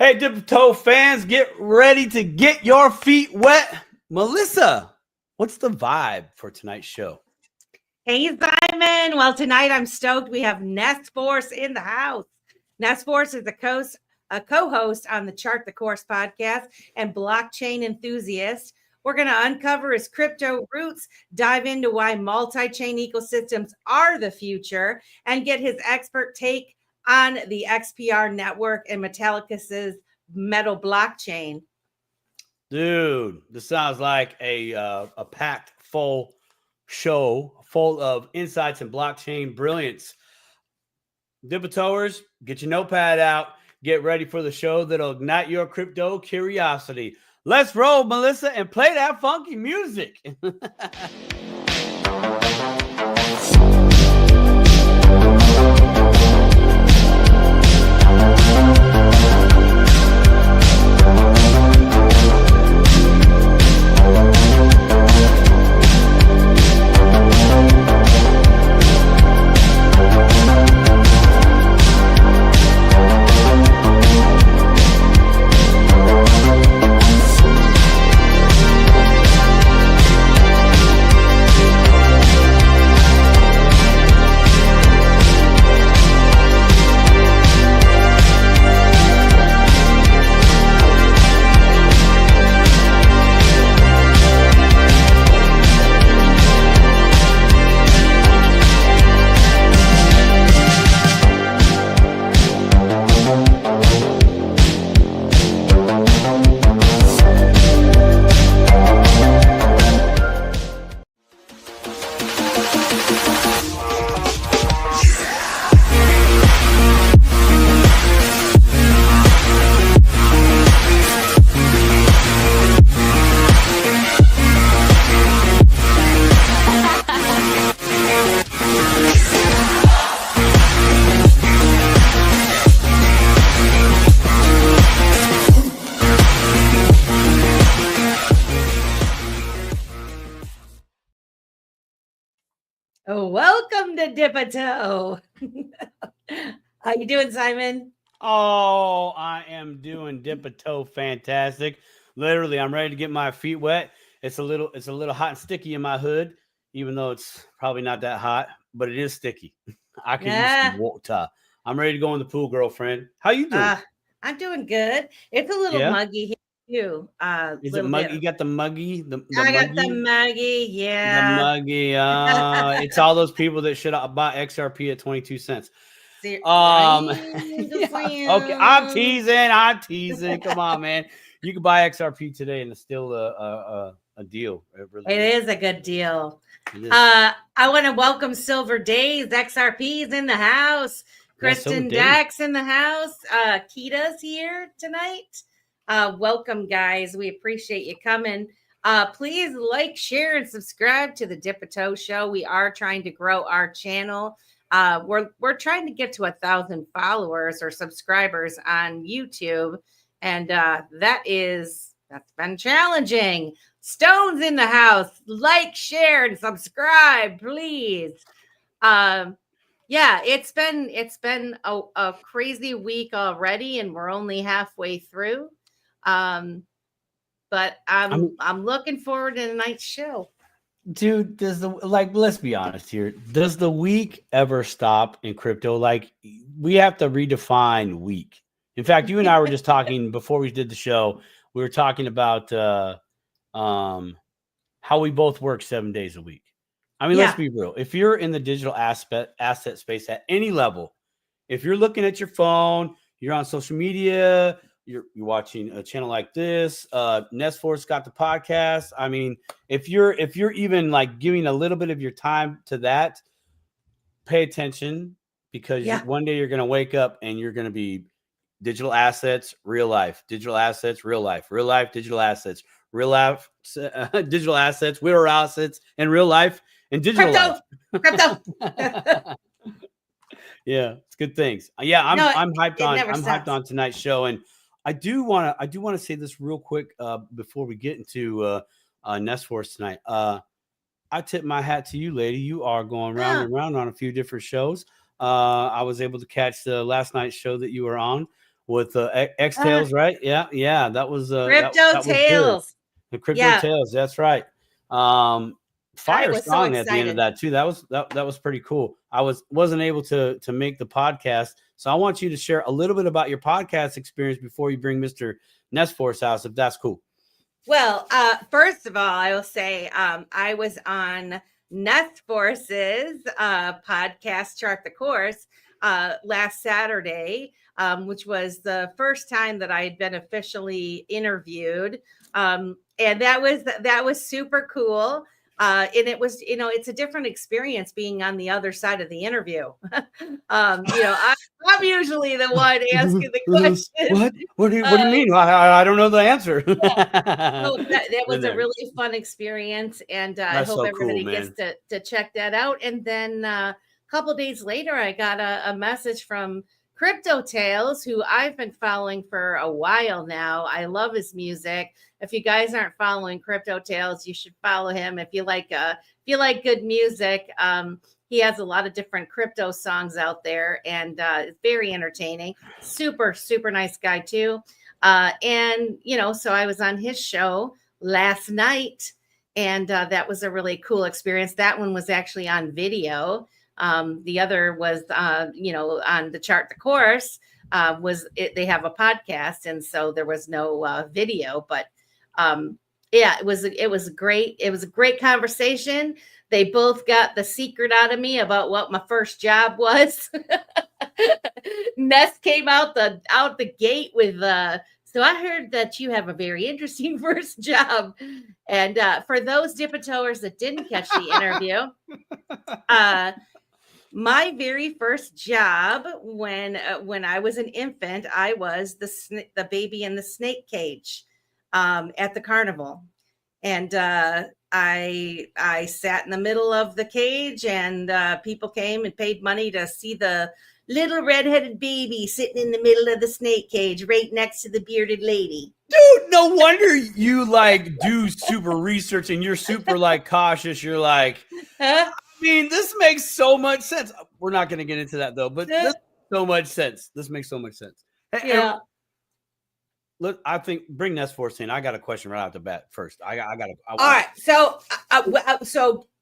Hey, Dip Toe fans, get ready to get your feet wet. Melissa, what's the vibe for tonight's show? Hey, Simon. Well, tonight I'm stoked. We have Nes Force in the house. Nes Force is a co-host on the Chart the Course podcast and blockchain enthusiast. We're going to uncover his crypto roots, dive into why multi-chain ecosystems are the future, and get his expert take on the XPR Network and Metallicus's metal blockchain. Dude, this sounds like a packed full show full of insights and blockchain brilliance. Dipatoers, get your notepad out. Get ready for the show that'll ignite your crypto curiosity. Let's roll, Melissa, and play that funky music. Oh, welcome to Dipito. How you doing, Simon? Oh, I am doing Dipito fantastic. Literally, I'm ready to get my feet wet. It's a little hot and sticky in my hood, even though it's probably not that hot, but it is sticky. I can use some water. I'm ready to go in the pool, girlfriend. How you doing? I'm doing good. It's a little muggy here too. Is it muggy? You got the muggy? I got the muggy, yeah. The muggy. It's all those people that should have bought XRP at 22 cents. Yeah. Okay, I'm teasing. Come on, man. You can buy XRP today and it's still a deal. It is a good deal. I want to welcome Silver Days. XRP's in the house. Kristen Dax in the house. Kita's here tonight. Welcome, guys. We appreciate you coming. Please like, share, and subscribe to the Dipito Show. We are trying to grow our channel. We're trying to get to 1,000 followers or subscribers on YouTube, and that's been challenging. Stone's in the house. Like, share, and subscribe, please. Yeah, it's been a crazy week already, and we're only halfway through. But I'm looking forward to tonight's show. Dude, let's be honest here. Does the week ever stop in crypto? Like, we have to redefine week. In fact, you and I were just talking before we did the show. We were talking about how we both work 7 days a week. I mean, let's be real. If you're in the digital asset space at any level, if you're looking at your phone, you're on social media, you're watching a channel like this, Nes Force got the podcast. I mean, if you're even like giving a little bit of your time to that, pay attention, because one day you're going to wake up and you're going to be digital assets, real life, digital assets, real life, digital assets, real life, digital assets, real assets, and real life and digital crypto. Yeah, it's good things. Yeah, I'm hyped on tonight's show, and I do want to say this real quick before we get into Nes Force tonight. I tip my hat to you, lady. You are going round and round on a few different shows. I was able to catch the last night's show that you were on with X Tales, right? Yeah, that was Crypto that was good. Tales. The Crypto Tales, that's right. Fire was song so at the end of that too. That was pretty cool. I wasn't able to make the podcast, so I want you to share a little bit about your podcast experience before you bring Mr. Nes Force house, if that's cool. Well, first of all, I will say I was on Nes Force's podcast, Chart the Course, last Saturday, which was the first time that I had been officially interviewed, and that was super cool. And it was, it's a different experience being on the other side of the interview. I'm usually the one asking the question. What do you mean? I don't know the answer. So that was a really fun experience, and I hope everybody gets to check that out. And then a couple of days later, I got a message from Crypto Tales, who I've been following for a while now. I love his music. If you guys aren't following Crypto Tales, you should follow him. If you like good music, he has a lot of different crypto songs out there, and it's very entertaining. Super, super nice guy too. And so I was on his show last night, and that was a really cool experience. That one was actually on video. The other was, on the Chart the Course, they have a podcast, and so there was no video, but it was great. It was a great conversation. They both got the secret out of me about what my first job was. Nes came out the gate with so I heard that you have a very interesting first job. And for those dip-a-toers that didn't catch the interview, my very first job when I was an infant, I was the baby in the snake cage at the carnival. And I sat in the middle of the cage, and people came and paid money to see the little redheaded baby sitting in the middle of the snake cage right next to the bearded lady. Dude, no wonder you do super research and you're super cautious. You're like, I mean, this makes so much sense. We're not going to get into that though, but this makes so much sense. This makes so much sense. Yeah. And look, I think bring Nes Force in. I got a question right out the bat first. All right. So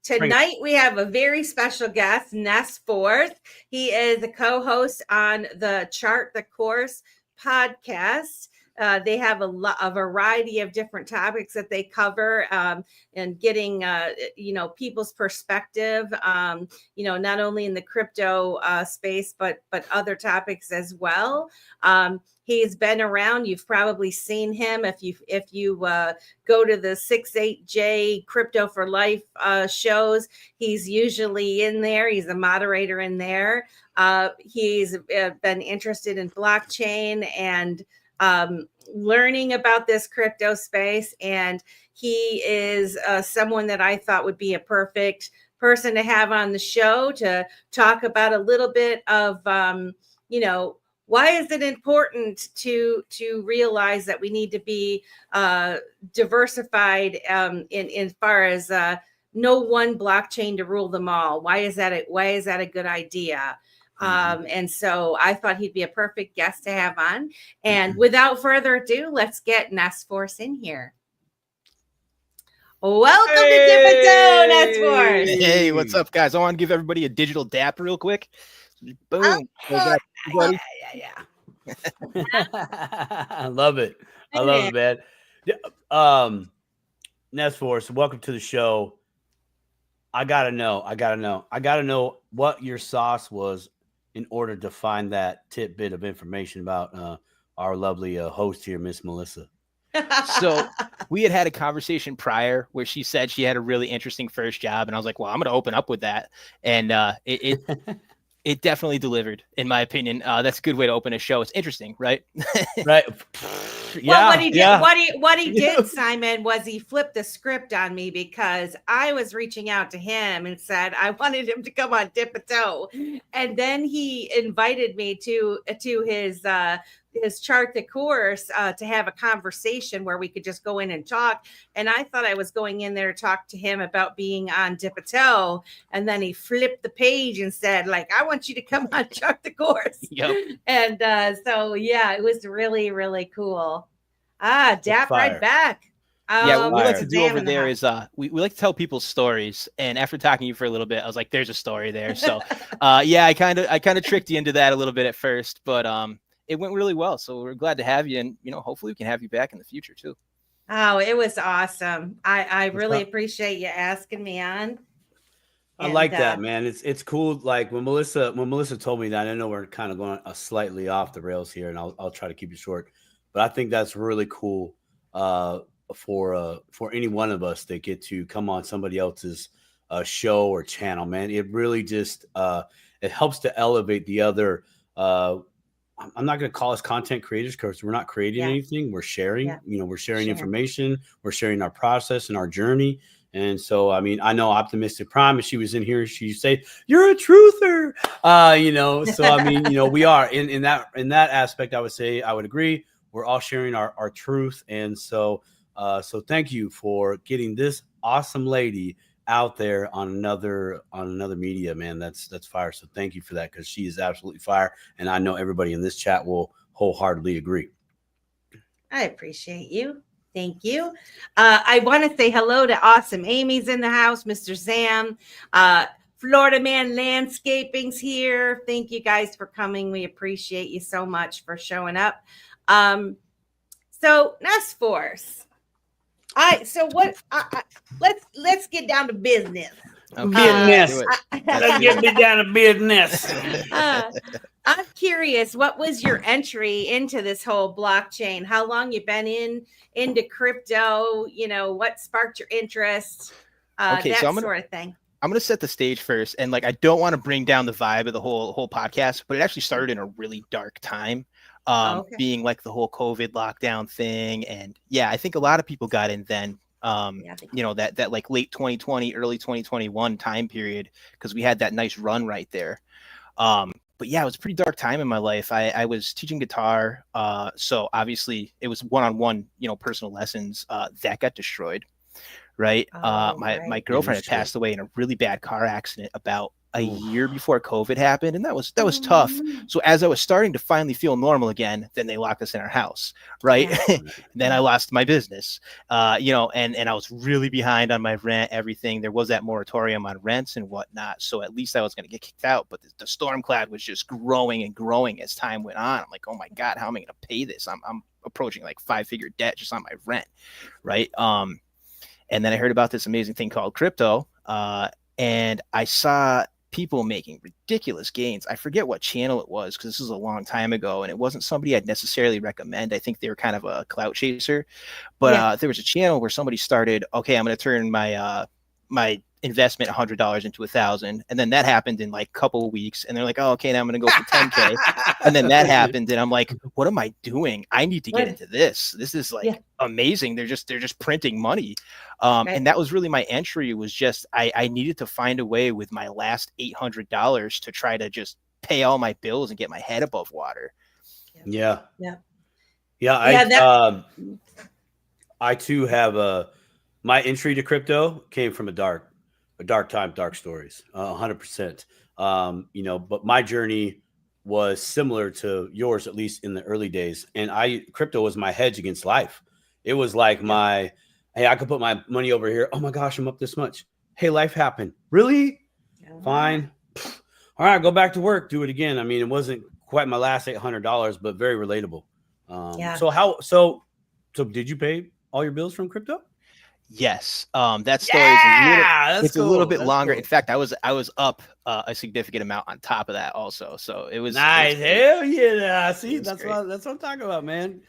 tonight we have a very special guest, Nes Force. He is a co-host on the Chart the Course podcast. They have a variety of different topics that they cover, and getting, people's perspective, not only in the crypto space, but other topics as well. He's been around. You've probably seen him if you go to the 68J Crypto for Life shows. He's usually in there. He's a moderator in there. He's been interested in blockchain and learning about this crypto space, and he is someone that I thought would be a perfect person to have on the show to talk about a little bit of why is it important to realize that we need to be diversified in far as no one blockchain to rule them all. Why is that a good idea? And so I thought he'd be a perfect guest to have on. And without further ado, let's get Nes Force in here. Welcome to dip-a-toe, Nes Force. Hey, what's up, guys? I want to give everybody a digital dap real quick. Boom. Yeah. I love it. I love it, man. Nes Force, welcome to the show. I gotta know what your sauce was in order to find that tidbit of information about our lovely host here, Miss Melissa. So we had a conversation prior where she said she had a really interesting first job, and I was like, well, I'm going to open up with that. And it definitely delivered, in my opinion. That's a good way to open a show. It's interesting, right? Right. Well, what he did, Simon, was he flipped the script on me because I was reaching out to him and said I wanted him to come on Dip-a-Toe, and then he invited me to his chart the course to have a conversation where we could just go in and talk. And I thought I was going in there to talk to him about being on Dip a Toe. And then he flipped the page and said, like, I want you to come on chart the course. Yep. And so, yeah, it was really, really cool. Dap right back. Yeah, what we like to do over there is we like to tell people stories. And after talking to you for a little bit, I was like, there's a story there. So yeah, I kind of tricked you into that a little bit at first, but it went really well. So we're glad to have you, and hopefully we can have you back in the future too. Oh, it was awesome. I really appreciate you asking me on. I like that, man. It's cool. Like when Melissa told me that, I know we're kind of going slightly off the rails here, and I'll try to keep it short, but I think that's really cool for any one of us that get to come on somebody else's show or channel, man. It really just it helps to elevate the other. I'm not going to call us content creators because we're not creating anything. We're sharing. We're sharing information. We're sharing our process and our journey. And so, I mean, I know Optimistic Prime, if she was in here, she'd say, "You're a truther." So I mean, we are in that aspect. I would agree. We're all sharing our truth, and so thank you for getting this awesome lady out there on another media, man. That's fire. So thank you for that, because she is absolutely fire, and I know everybody in this chat will wholeheartedly agree. I appreciate you. Thank you. I want to say hello to Awesome Amy's in the house, Mr. Sam. Florida Man Landscaping's here. Thank you guys for coming. We appreciate you so much for showing up. So Nes Force. Let's get down to business. Business. Let's get down to business. I'm curious, what was your entry into this whole blockchain? How long you been into crypto? What sparked your interest? Sort of thing. I'm going to set the stage first. And I don't want to bring down the vibe of the whole podcast, but it actually started in a really dark time. Being the whole COVID lockdown thing. And yeah, I think a lot of people got in then, that late 2020, early 2021 time period, because we had that nice run right there. But yeah, it was a pretty dark time in my life. I was teaching guitar. So obviously it was one-on-one, personal lessons that got destroyed. Right. My girlfriend had passed away in a really bad car accident about a year before COVID happened. And that was tough. So as I was starting to finally feel normal again, then they locked us in our house. Right. Then I lost my business, and I was really behind on my rent, everything. There was that moratorium on rents and whatnot. So at least I was going to get kicked out. But the storm cloud was just growing and growing as time went on. I'm like, oh my God, how am I going to pay this? I'm approaching 5-figure debt just on my rent. Right. And then I heard about this amazing thing called crypto. And I saw people making ridiculous gains. I forget what channel it was, because this was a long time ago, and it wasn't somebody I'd necessarily recommend. I think they were kind of a clout chaser, but there was a channel where somebody started, okay, I'm going to turn my my investment $100 into $1,000, and then that happened in a couple of weeks, and they're like, oh, okay, now I'm going to go for 10K. And then that happened, and I'm like, what am I doing? I need to get into this. This is amazing. They're just printing money. And that was really my entry. Was just I needed to find a way with my last $800 to try to just pay all my bills and get my head above water. I too have my entry to crypto came from a dark time, dark stories, 100%. But my journey was similar to yours, at least in the early days. And crypto was my hedge against life. It was like hey, I could put my money over here. Oh my gosh, I'm up this much. Hey, life happened. Really? Fine. All right, go back to work. Do it again. I mean, it wasn't quite my last $800, but very relatable. So did you pay all your bills from crypto? Yes. That story is a little bit longer. Cool. In fact, I was up a significant amount on top of that also. So it was nice. Hell yeah. See, that's what I'm talking about, man.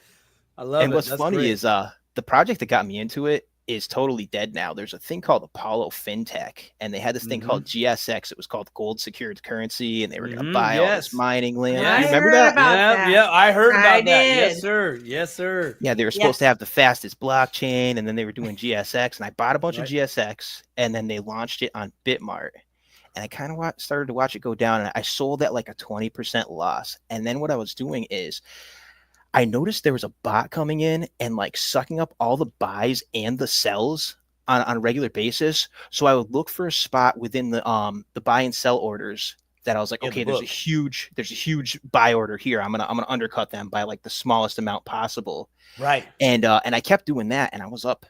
I love it. And what's funny is the project that got me into it is totally dead now. There's a thing called Apollo FinTech, and they had this thing called GSX. It was called gold secured currency, and they were going to buy all this mining land. I remember that? Yeah, I heard about that. Yes, sir. Yeah, they were supposed to have the fastest blockchain, and then they were doing GSX, and I bought a bunch of GSX, and then they launched it on Bitmart. And I kind of started to watch it go down, and I sold at a 20% loss. And then what I was doing is I noticed there was a bot coming in and like sucking up all the buys and the sells on a regular basis. So I would look for a spot within the buy and sell orders that I was like, okay, there's a huge buy order here. I'm gonna undercut them by like the smallest amount possible. Right. And I kept doing that, and I was up.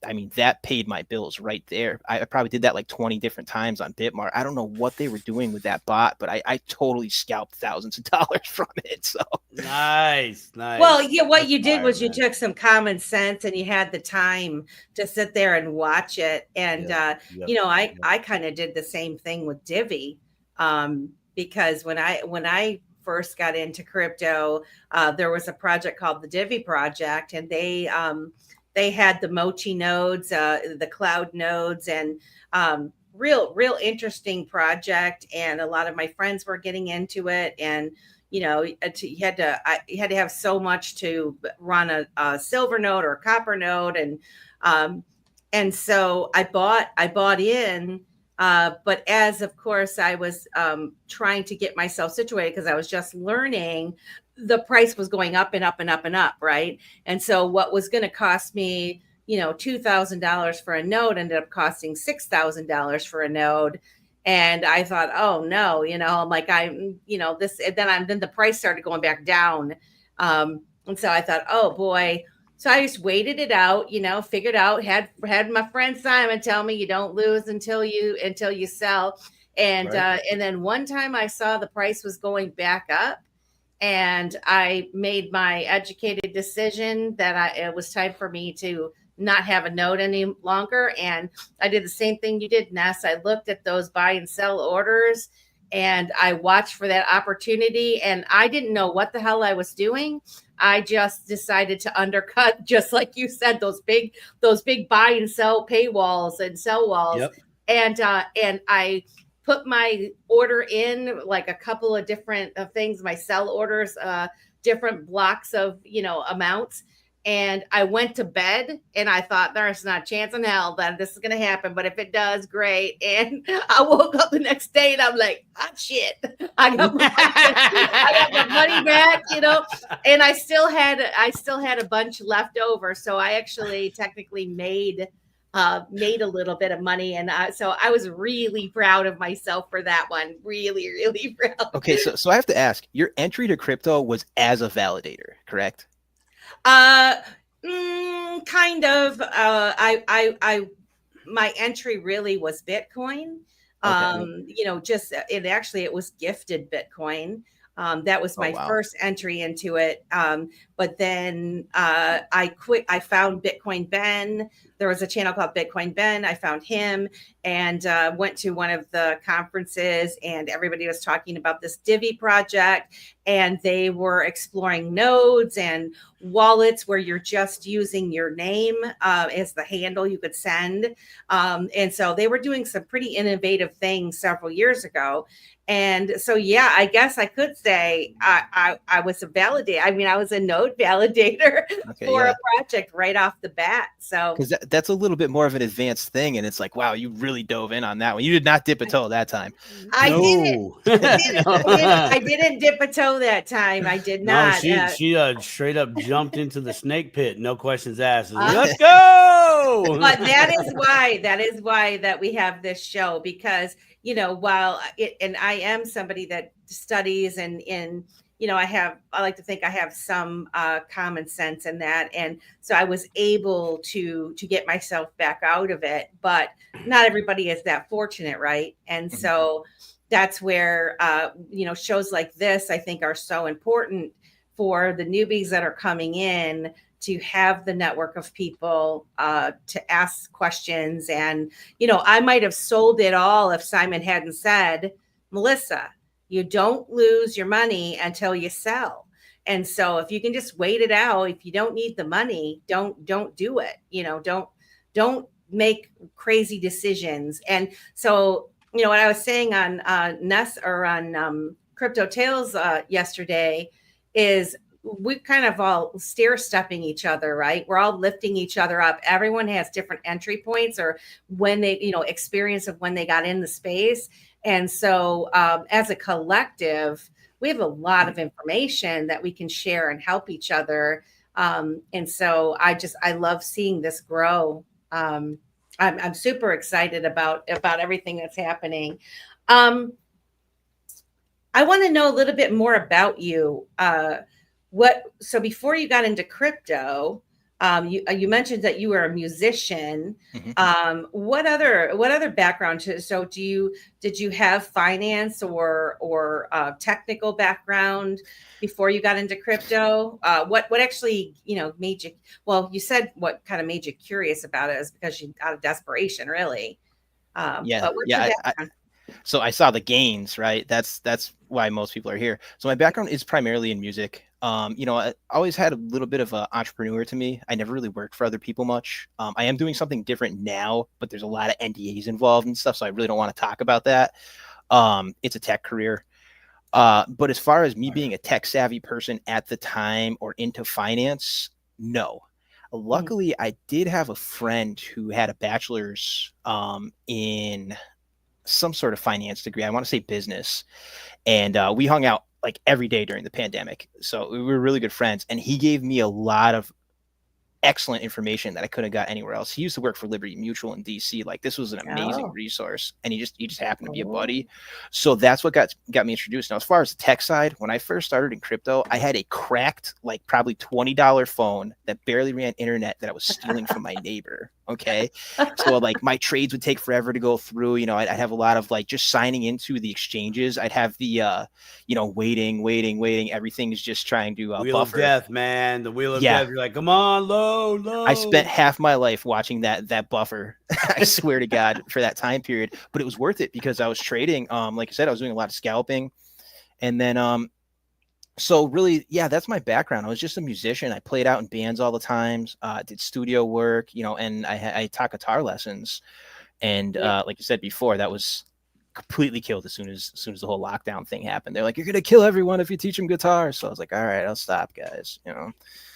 I mean, that paid my bills right there. I probably did that like 20 different times on Bitmart. I don't know what they were doing with that bot, but I totally scalped thousands of dollars from it. So nice. Well, yeah, what you did was you took some common sense and you had the time to sit there and watch it. And I kind of did the same thing with Divi, because when I first got into crypto, there was a project called the Divi Project, and they had the Mochi nodes, the cloud nodes, and real interesting project. And a lot of my friends were getting into it. And, you had to have so much to run a silver node or a copper node. And so I bought in, but as of course I was trying to get myself situated, because I was just learning, the price was going up and up and up and up, right? And so what was going to cost me, $2,000 for a node ended up costing $6,000 for a node. And I thought, oh no, I'm like, then the price started going back down. And so I thought, oh boy. So I just waited it out, figured out, had my friend Simon tell me you don't lose until you sell. And, right. And then one time I saw the price was going back up, and I made my educated decision that it was time for me to not have a node any longer. And I did the same thing you did, Nes. I looked at those buy and sell orders, and I watched for that opportunity, and I didn't know what the hell I was doing. I just decided to undercut, just like you said, those big buy and sell paywalls and sell walls. Yep. And I put my order in like a couple of different things, my sell orders, different blocks of, amounts. And I went to bed, and I thought there's not a chance in hell that this is going to happen. But if it does, great. And I woke up the next day, and I'm like, shit, I got my money back, and I still had a bunch left over. So I actually technically made a little bit of money. And so I was really proud of myself for that one. Really, really proud. Okay. So I have to ask, your entry to crypto was as a validator, correct? Kind of. My entry really was Bitcoin. Okay. It was gifted Bitcoin. That was my first entry into it. But then I quit. I found Bitcoin Ben. There was a channel called Bitcoin Ben. I found him and went to one of the conferences, and everybody was talking about this Divi project, and they were exploring nodes and wallets where you're just using your name as the handle you could send. And so they were doing some pretty innovative things several years ago. And so, yeah, I guess I could say I was a validator. I mean, I was a node validator for a project right off the bat. So because that's a little bit more of an advanced thing. And it's like, wow, you really dove in on that one. You did not dip a toe that time. I didn't dip a toe that time. I did not. No, she straight up jumped into the snake pit. No questions asked. Let's go. But that is why that we have this show, because and I am somebody that studies and I like to think I have some common sense in that. And so I was able to get myself back out of it, but not everybody is that fortunate. Right. And so that's where, shows like this, I think, are so important for the newbies that are coming in, to have the network of people to ask questions. And, I might have sold it all if Simon hadn't said, Melissa, you don't lose your money until you sell. And so if you can just wait it out, if you don't need the money, don't do it. Don't make crazy decisions. And so, what I was saying on Nes or on Crypto Tales yesterday is, we kind of all stair-stepping each other, right? We're all lifting each other up. Everyone has different entry points, or when they, experience of when they got in the space. And so as a collective, we have a lot of information that we can share and help each other. And so I love seeing this grow. I'm super excited about everything that's happening. I want to know a little bit more about you. So before you got into crypto, you mentioned that you were a musician. Mm-hmm. What other background? So did you have finance or technical background before you got into crypto? What actually made you? Well, you said what kind of made you curious about it is because you out of desperation, really. But what's your background? So I saw the gains, right? That's why most people are here. So my background is primarily in music. I always had a little bit of an entrepreneur to me. I never really worked for other people much. I am doing something different now, but there's a lot of NDAs involved and stuff, so I really don't want to talk about that. It's a tech career. But as far as me being a tech savvy person at the time or into finance, no. Luckily, I did have a friend who had a bachelor's in some sort of finance degree. I want to say business. And we hung out like every day during the pandemic. So we were really good friends. And he gave me a lot of excellent information that I couldn't have got anywhere else. He used to work for Liberty Mutual in DC. Like this was an amazing resource, and he just happened to be a buddy. So that's what got me introduced. Now, as far as the tech side, when I first started in crypto, I had a cracked, like probably $20 phone that barely ran internet that I was stealing from my neighbor. Okay. So like my trades would take forever to go through, I'd have a lot of like just signing into the exchanges. I'd have the, waiting. Everything's just trying to Wheel buffer. of death, man. The wheel of death. You're like, come on, low. I spent half my life watching that buffer. I swear to God, for that time period, but it was worth it because I was trading. Like I said, I was doing a lot of scalping, and then, so really, yeah, that's my background. I was just a musician. I played out in bands all the time, did studio work, and I taught guitar lessons. And like you said before, that was completely killed as soon as the whole lockdown thing happened. They're like, you're gonna kill everyone if you teach them guitar. So I was like, all right, I'll stop, guys.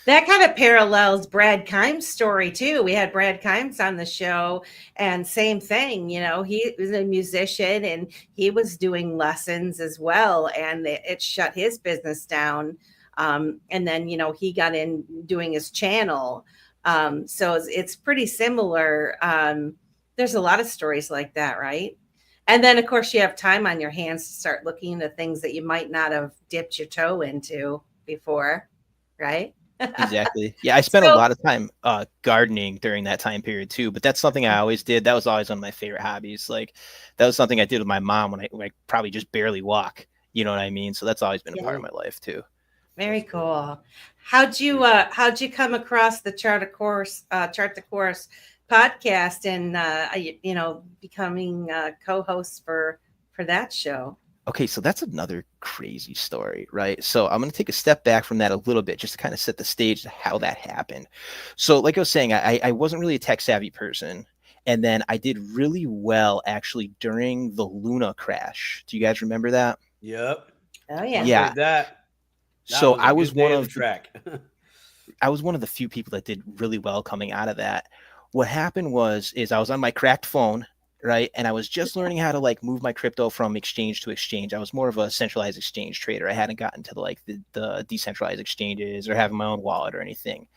That kind of parallels Brad Kimes' story too. We had Brad Kimes on the show, and same thing. He was a musician and he was doing lessons as well, and it shut his business down. And then he got in doing his channel. So it's pretty similar. There's a lot of stories like that, right? And then of course you have time on your hands to start looking into things that you might not have dipped your toe into before, right? Exactly. Yeah, I spent a lot of time gardening during that time period too, but that's something I always did. That was always one of my favorite hobbies. Like that was something I did with my mom when I probably just barely walk. You know what I mean? So that's always been a part of my life too. Very cool. How'd you come across the Chart the Course podcast and becoming co-host for that show? Okay, so that's another crazy story, right? So I'm going to take a step back from that a little bit just to kind of set the stage to how that happened. So like I was saying, I wasn't really a tech savvy person. And then I did really well actually during the Luna crash. Do you guys remember that? Yep. Oh yeah. Yeah. That so I was one of the track. I was one of the few people that did really well coming out of that. What happened was I was on my cracked phone, right? And I was just learning how to like move my crypto from exchange to exchange. I was more of a centralized exchange trader. I hadn't gotten to the decentralized exchanges or having my own wallet or anything.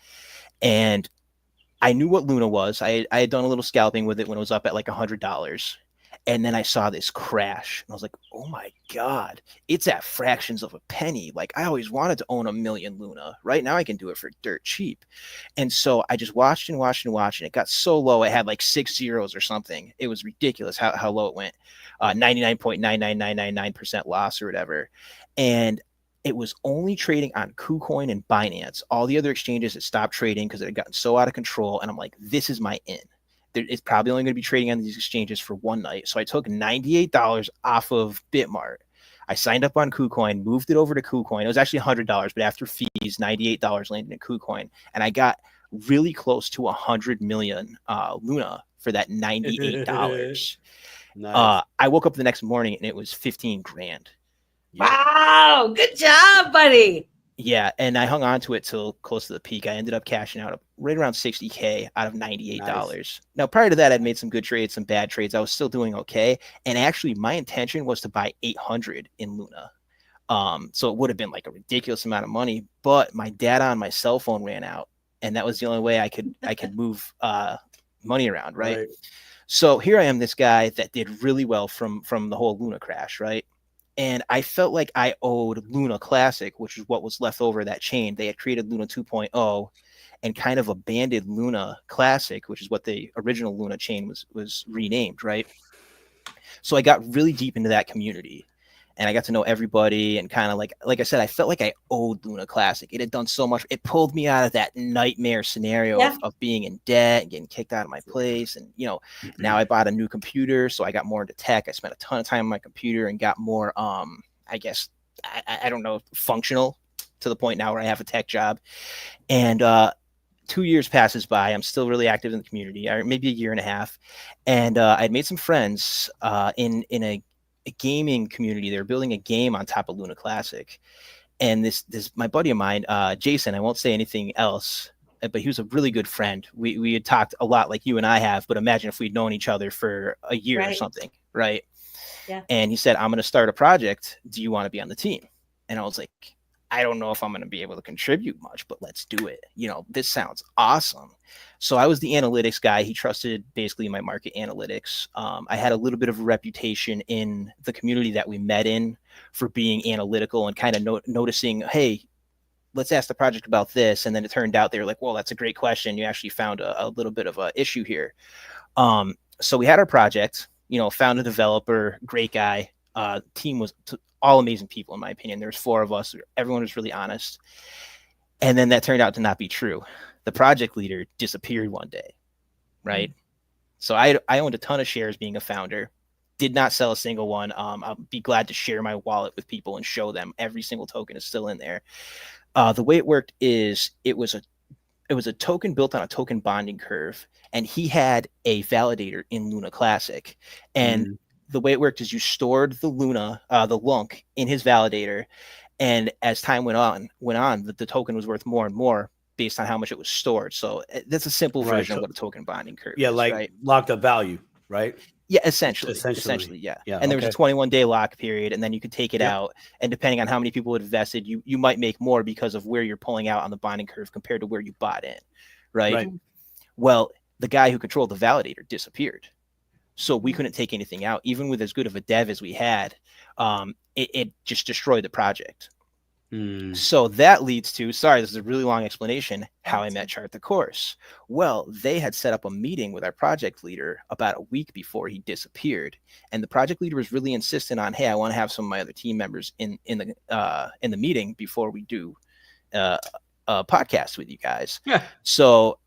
And I knew what Luna was. I had done a little scalping with it when it was up at like $100. And then I saw this crash and I was like, oh my God, it's at fractions of a penny. Like I always wanted to own 1 million Luna. Right now I can do it for dirt cheap. And so I just watched and it got so low. It had like 6 zeros or something. It was ridiculous how low it went. 99.99999% loss or whatever. And it was only trading on KuCoin and Binance. All the other exchanges had stopped trading because it had gotten so out of control. And I'm like, this is my in. It's probably only going to be trading on these exchanges for one night. So I took $98 off of Bitmart. I signed up on KuCoin, moved it over to KuCoin. It was actually $100, but after fees, $98 landed in KuCoin. And I got really close to 100 million Luna for that $98. Nice. I woke up the next morning and it was 15 grand. Wow. Good job, buddy. Yeah, and I hung on to it till close to the peak. I ended up cashing out right around $60K out of $98. Nice. Now, prior to that, I'd made some good trades, some bad trades. I was still doing okay. And actually, my intention was to buy 800 in Luna. So it would have been like a ridiculous amount of money, but my data on my cell phone ran out, and that was the only way I could move money around, right? So here I am, this guy that did really well from the whole Luna crash, right? And I felt like I owed Luna Classic, which is what was left over of that chain. They had created Luna 2.0 and kind of abandoned Luna Classic, which is what the original Luna chain was renamed, right? So I got really deep into that community, and I got to know everybody, and kind of like I said, I felt like I owed Luna Classic. It had done so much. It pulled me out of that nightmare scenario of being in debt and getting kicked out of my place. And, now I bought a new computer, so I got more into tech. I spent a ton of time on my computer and got more, I guess, I don't know, functional to the point now where I have a tech job. And 2 years passes by. I'm still really active in the community, or maybe a year and a half. And I'd made some friends in a gaming community. They were building a game on top of Luna Classic. And this my buddy of mine, Jason, I won't say anything else, but he was a really good friend. We had talked a lot like you and I have, but imagine if we'd known each other for a year or something, right? Yeah. And he said, I'm going to start a project. Do you want to be on the team? And I was like, I don't know if I'm going to be able to contribute much, but let's do it. This sounds awesome. So I was the analytics guy. He trusted basically my market analytics. I had a little bit of a reputation in the community that we met in for being analytical and kind of noticing, hey, let's ask the project about this. And then it turned out they were like, well, that's a great question. You actually found a little bit of an issue here. So we had our project, found a developer, great guy. Team was all amazing people, in my opinion. There's 4 of us. Everyone was really honest. And then that turned out to not be true. The project leader disappeared one day, right? So I owned a ton of shares being a founder, did not sell a single one. I'll be glad to share my wallet with people and show them every single token is still in there. The way it worked is it was a token built on a token bonding curve, and he had a validator in Luna Classic. And the way it worked is you stored the Luna, the LUNC in his validator. And as time went on, the token was worth more and more based on how much it was stored. So that's a simple version of what a token bonding curve is. Like right? Locked up value, right? Yeah, essentially, yeah. And there was a 21-day lock period, and then you could take it out. And depending on how many people had invested, you might make more because of where you're pulling out on the bonding curve compared to where you bought in, right? Well, the guy who controlled the validator disappeared. So we couldn't take anything out, even with as good of a dev as we had. It just destroyed the project. So that leads to, sorry, this is a really long explanation, how I met Chart the Course. Well, they had set up a meeting with our project leader about a week before he disappeared. And the project leader was really insistent on, hey, I want to have some of my other team members in the meeting before we do a podcast with you guys. Yeah. So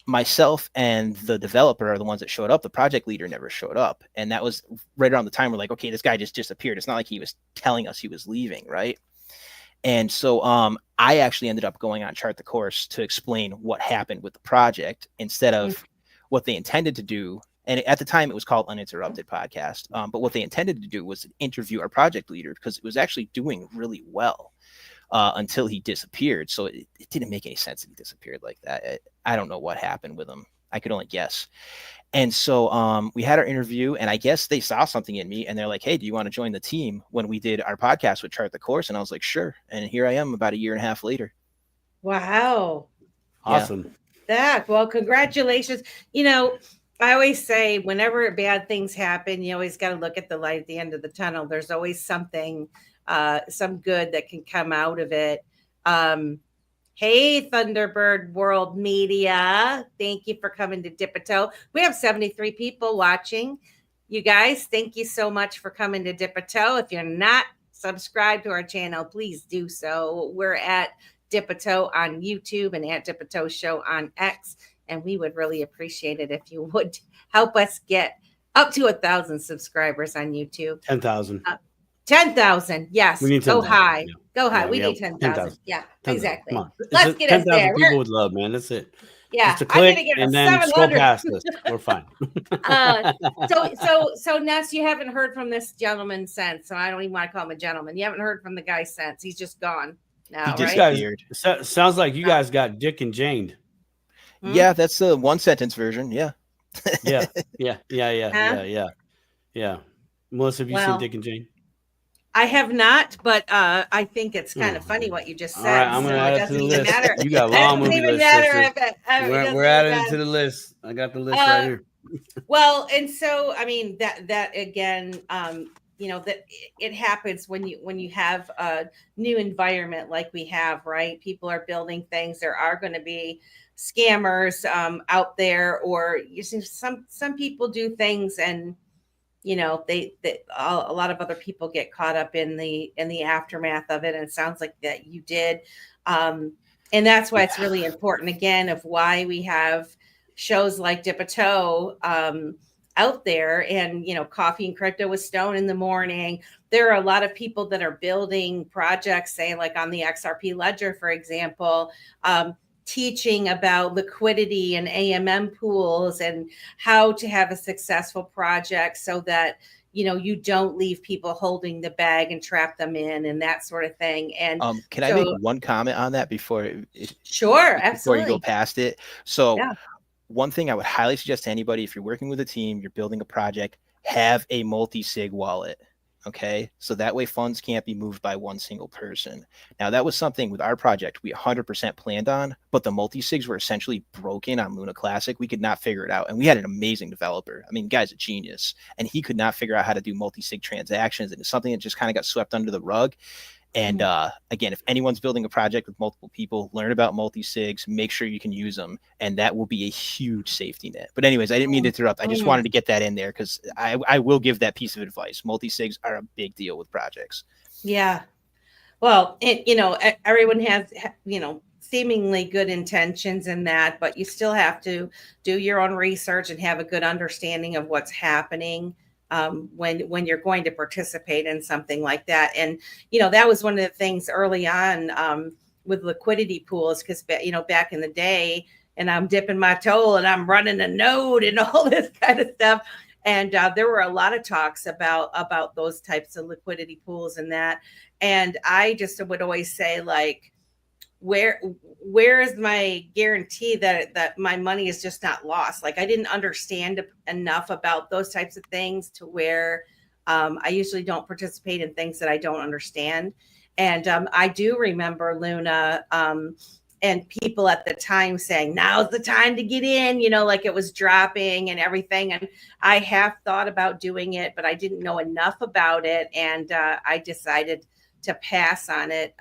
myself and the developer are the ones that showed up. The project leader never showed up. And that was right around the time we're like, okay, this guy just disappeared. It's not like he was telling us he was leaving, right? And so I actually ended up going on Chart the Course to explain what happened with the project instead of what they intended to do. And at the time it was called Uninterrupted Podcast. But what they intended to do was interview our project leader because it was actually doing really well until he disappeared. So it didn't make any sense that he disappeared like that. I don't know what happened with him. I could only guess. And so we had our interview, and I guess they saw something in me, and they're like, hey, do you want to join the team when we did our podcast with Chart the Course? And I was like, sure. And here I am about a year and a half later. Wow. Awesome. Well, congratulations. I always say whenever bad things happen, you always got to look at the light at the end of the tunnel. There's always something, some good that can come out of it. Hey, Thunderbird World Media. Thank you for coming to Dip a Toe. We have 73 people watching. You guys, thank you so much for coming to Dip a Toe. If you're not subscribed to our channel, please do so. We're at Dip a Toe on YouTube and at Dip a Toe Show on X. And we would really appreciate it if you would help us get up to 1,000 subscribers on YouTube. 10,000. 10,000. Yes. We need 10, go 10, high. yeah. Go high. Yeah, we need 10,000. Yeah, 10, exactly. Let's get us there. 10,000 people with love, man. That's it. Yeah. Just a click and then scroll past us. We're fine. So Nes, you haven't heard from this gentleman since. So I don't even want to call him a gentleman. You haven't heard from the guy since. He's just gone now, he right? Sounds like you guys got Dick and Janed. Yeah, that's the one sentence version. Yeah. Yeah. Melissa, have you seen Dick and Jane? I have not, but I think it's kind of funny what you just said. All right, I'm so gonna add it to the list. Matter. You got a It long doesn't movie even list, matter sister. if it We're adding it to the list. I got the list right here. Well, and so I mean that again, that it happens when you have a new environment like we have, right? People are building things. There are going to be scammers out there, or you see some people do things and they a lot of other people get caught up in the aftermath of it, and it sounds like that you did, and that's why it's really important again of why we have shows like Dip a Toe out there, and Coffee and Crypto with Stone in the morning. There are a lot of people that are building projects, say like on the XRP ledger, for example, teaching about liquidity and AMM pools and how to have a successful project so that you don't leave people holding the bag and trap them in and that sort of thing. And can I make one comment on that before sure, absolutely, before you go past it? So yeah. One thing I would highly suggest to anybody, if you're working with a team, you're building a project, have a multi-sig wallet. Okay. So that way funds can't be moved by one single person. Now that was something with our project we 100% planned on, but the multi-sigs were essentially broken on Luna Classic. We could not figure it out. And we had an amazing developer. I mean, guy's a genius, and he could not figure out how to do multi-sig transactions. And it's something that just kind of got swept under the rug. And again, if anyone's building a project with multiple people, learn about multi-sigs, make sure you can use them, and that will be a huge safety net. But anyways, I didn't mean to interrupt. I just wanted to get that in there because I will give that piece of advice. Multi-sigs are a big deal with projects. Yeah. Well, everyone has, seemingly good intentions in that, but you still have to do your own research and have a good understanding of what's happening when you're going to participate in something like that. And, that was one of the things early on with liquidity pools, because, back in the day, and I'm dipping my toe and I'm running a node and all this kind of stuff. And there were a lot of talks about those types of liquidity pools and that. And I just would always say, like, where is my guarantee that my money is just not lost? Like, I didn't understand enough about those types of things to where I usually don't participate in things that I don't understand. And I do remember Luna and people at the time saying, now's the time to get in, like it was dropping and everything. And I have thought about doing it, but I didn't know enough about it. And I decided to pass on it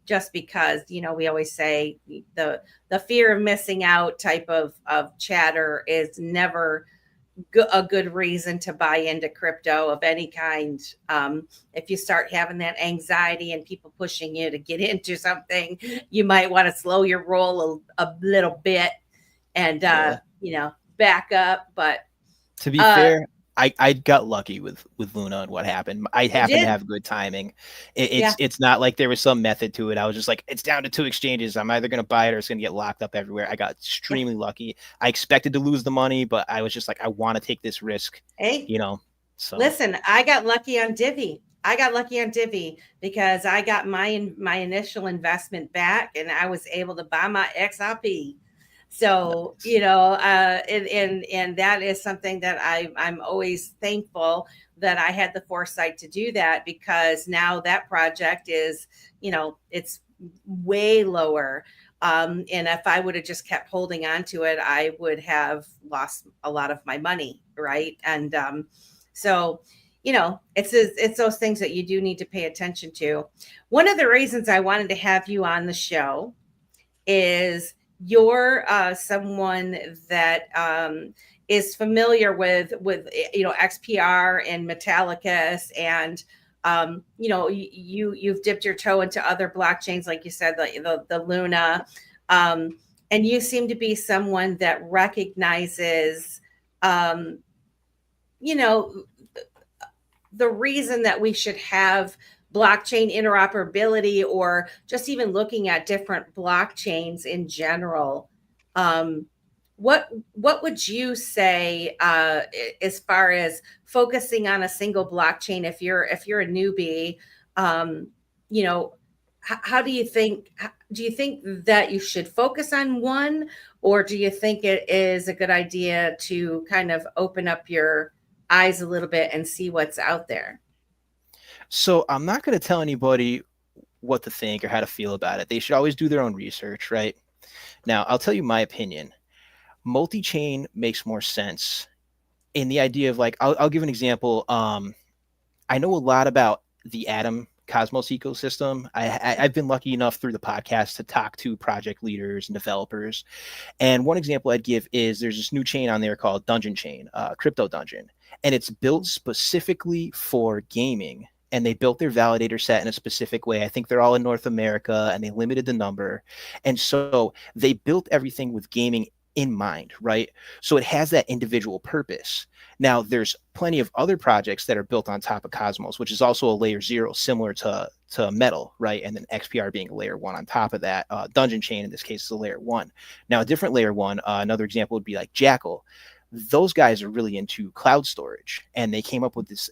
just because, we always say the fear of missing out type of chatter is never a good reason to buy into crypto of any kind. If you start having that anxiety and people pushing you to get into something, you might want to slow your roll a little bit and, back up. But to be fair, I got lucky with Luna and what happened. I happened to have good timing. It's not like there was some method to it. I was just like, it's down to 2 exchanges. I'm either going to buy it or it's going to get locked up everywhere. I got extremely lucky. I expected to lose the money, but I was just like, I want to take this risk. Hey, so listen, I got lucky on Divi. Because I got my initial investment back and I was able to buy my XRP. So, and that is something that I'm always thankful that I had the foresight to do that, because now that project is, it's way lower. And if I would have just kept holding on to it, I would have lost a lot of my money. Right. And so, it's those things that you do need to pay attention to. One of the reasons I wanted to have you on the show is you're someone that is familiar with XPR and Metallicus, and you've dipped your toe into other blockchains, like you said, the Luna, and you seem to be someone that recognizes the reason that we should have blockchain interoperability, or just even looking at different blockchains in general. What would you say as far as focusing on a single blockchain if you're a newbie? How do you think that you should focus on one, or do you think it is a good idea to kind of open up your eyes a little bit and see what's out there? So I'm not going to tell anybody what to think or how to feel about it. They should always do their own research, right? Now, I'll tell you my opinion. Multi-chain makes more sense in the idea of like, I'll give an example. I know a lot about the Atom Cosmos ecosystem. I've been lucky enough through the podcast to talk to project leaders and developers. And one example I'd give is there's this new chain on there called Dungeon Chain, Crypto Dungeon, and it's built specifically for gaming. And they built their validator set in a specific way. I think they're all in North America, and they limited the number. And so they built everything with gaming in mind, right? So it has that individual purpose. Now, there's plenty of other projects that are built on top of Cosmos, which is also a layer 0, similar to Metal, right? And then XPR being a layer 1 on top of that. Dungeon Chain, in this case, is a layer 1. Now, a different layer 1, another example would be like Jackal. Those guys are really into cloud storage, and they came up with this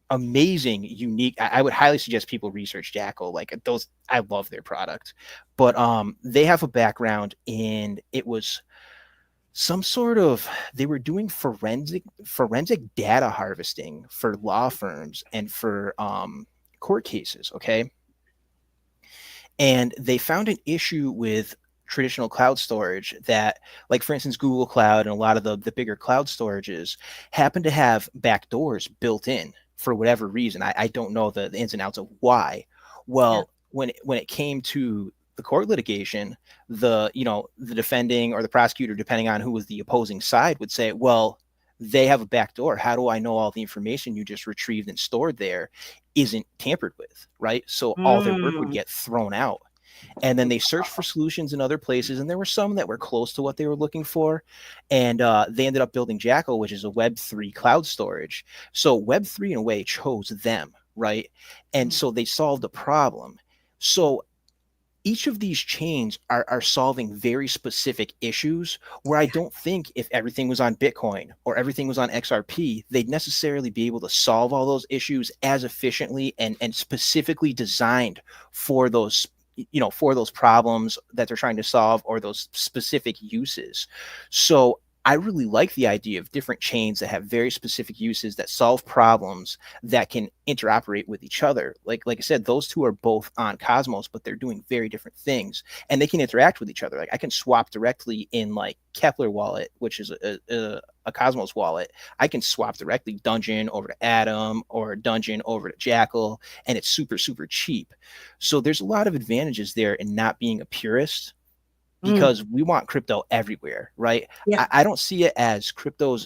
amazing, unique. I would highly suggest people research Jackal. Like those, I love their product. But they have a background in, it was some sort of, they were doing forensic data harvesting for law firms and for court cases. Okay. And they found an issue with traditional cloud storage that, like for instance, Google Cloud and a lot of the bigger cloud storages happen to have backdoors built in for whatever reason. I don't know the ins and outs of why. Well, when it came to the court litigation, the defending or the prosecutor, depending on who was the opposing side, would say, well, they have a backdoor. How do I know all the information you just retrieved and stored there isn't tampered with, right? So all their work would get thrown out. And then they searched for solutions in other places, and there were some that were close to what they were looking for. And they ended up building Jackal, which is a Web3 cloud storage. So Web3, in a way, chose them, right? And so they solved a problem. So each of these chains are solving very specific issues where I don't think if everything was on Bitcoin or everything was on XRP, they'd necessarily be able to solve all those issues as efficiently and specifically designed for those, for those problems that they're trying to solve or those specific uses. So I really like the idea of different chains that have very specific uses that solve problems that can interoperate with each other. Like I said, those two are both on Cosmos, but they're doing very different things, and they can interact with each other. Like I can swap directly in like Kepler wallet, which is a Cosmos wallet. I can swap directly Dungeon over to Atom or Dungeon over to Jackal, and it's super, super cheap. So there's a lot of advantages there in not being a purist, because we want crypto everywhere, right? Yeah. I don't see it as crypto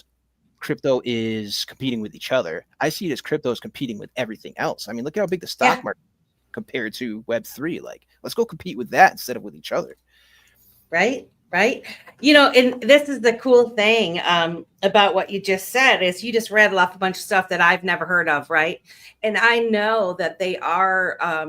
is competing with each other. I see it as crypto is competing with everything else. I mean, look at how big the stock market compared to Web3. Like, let's go compete with that instead of with each other. Right. And this is the cool thing about what you just said is you just read off a bunch of stuff that I've never heard of, right? And I know that they are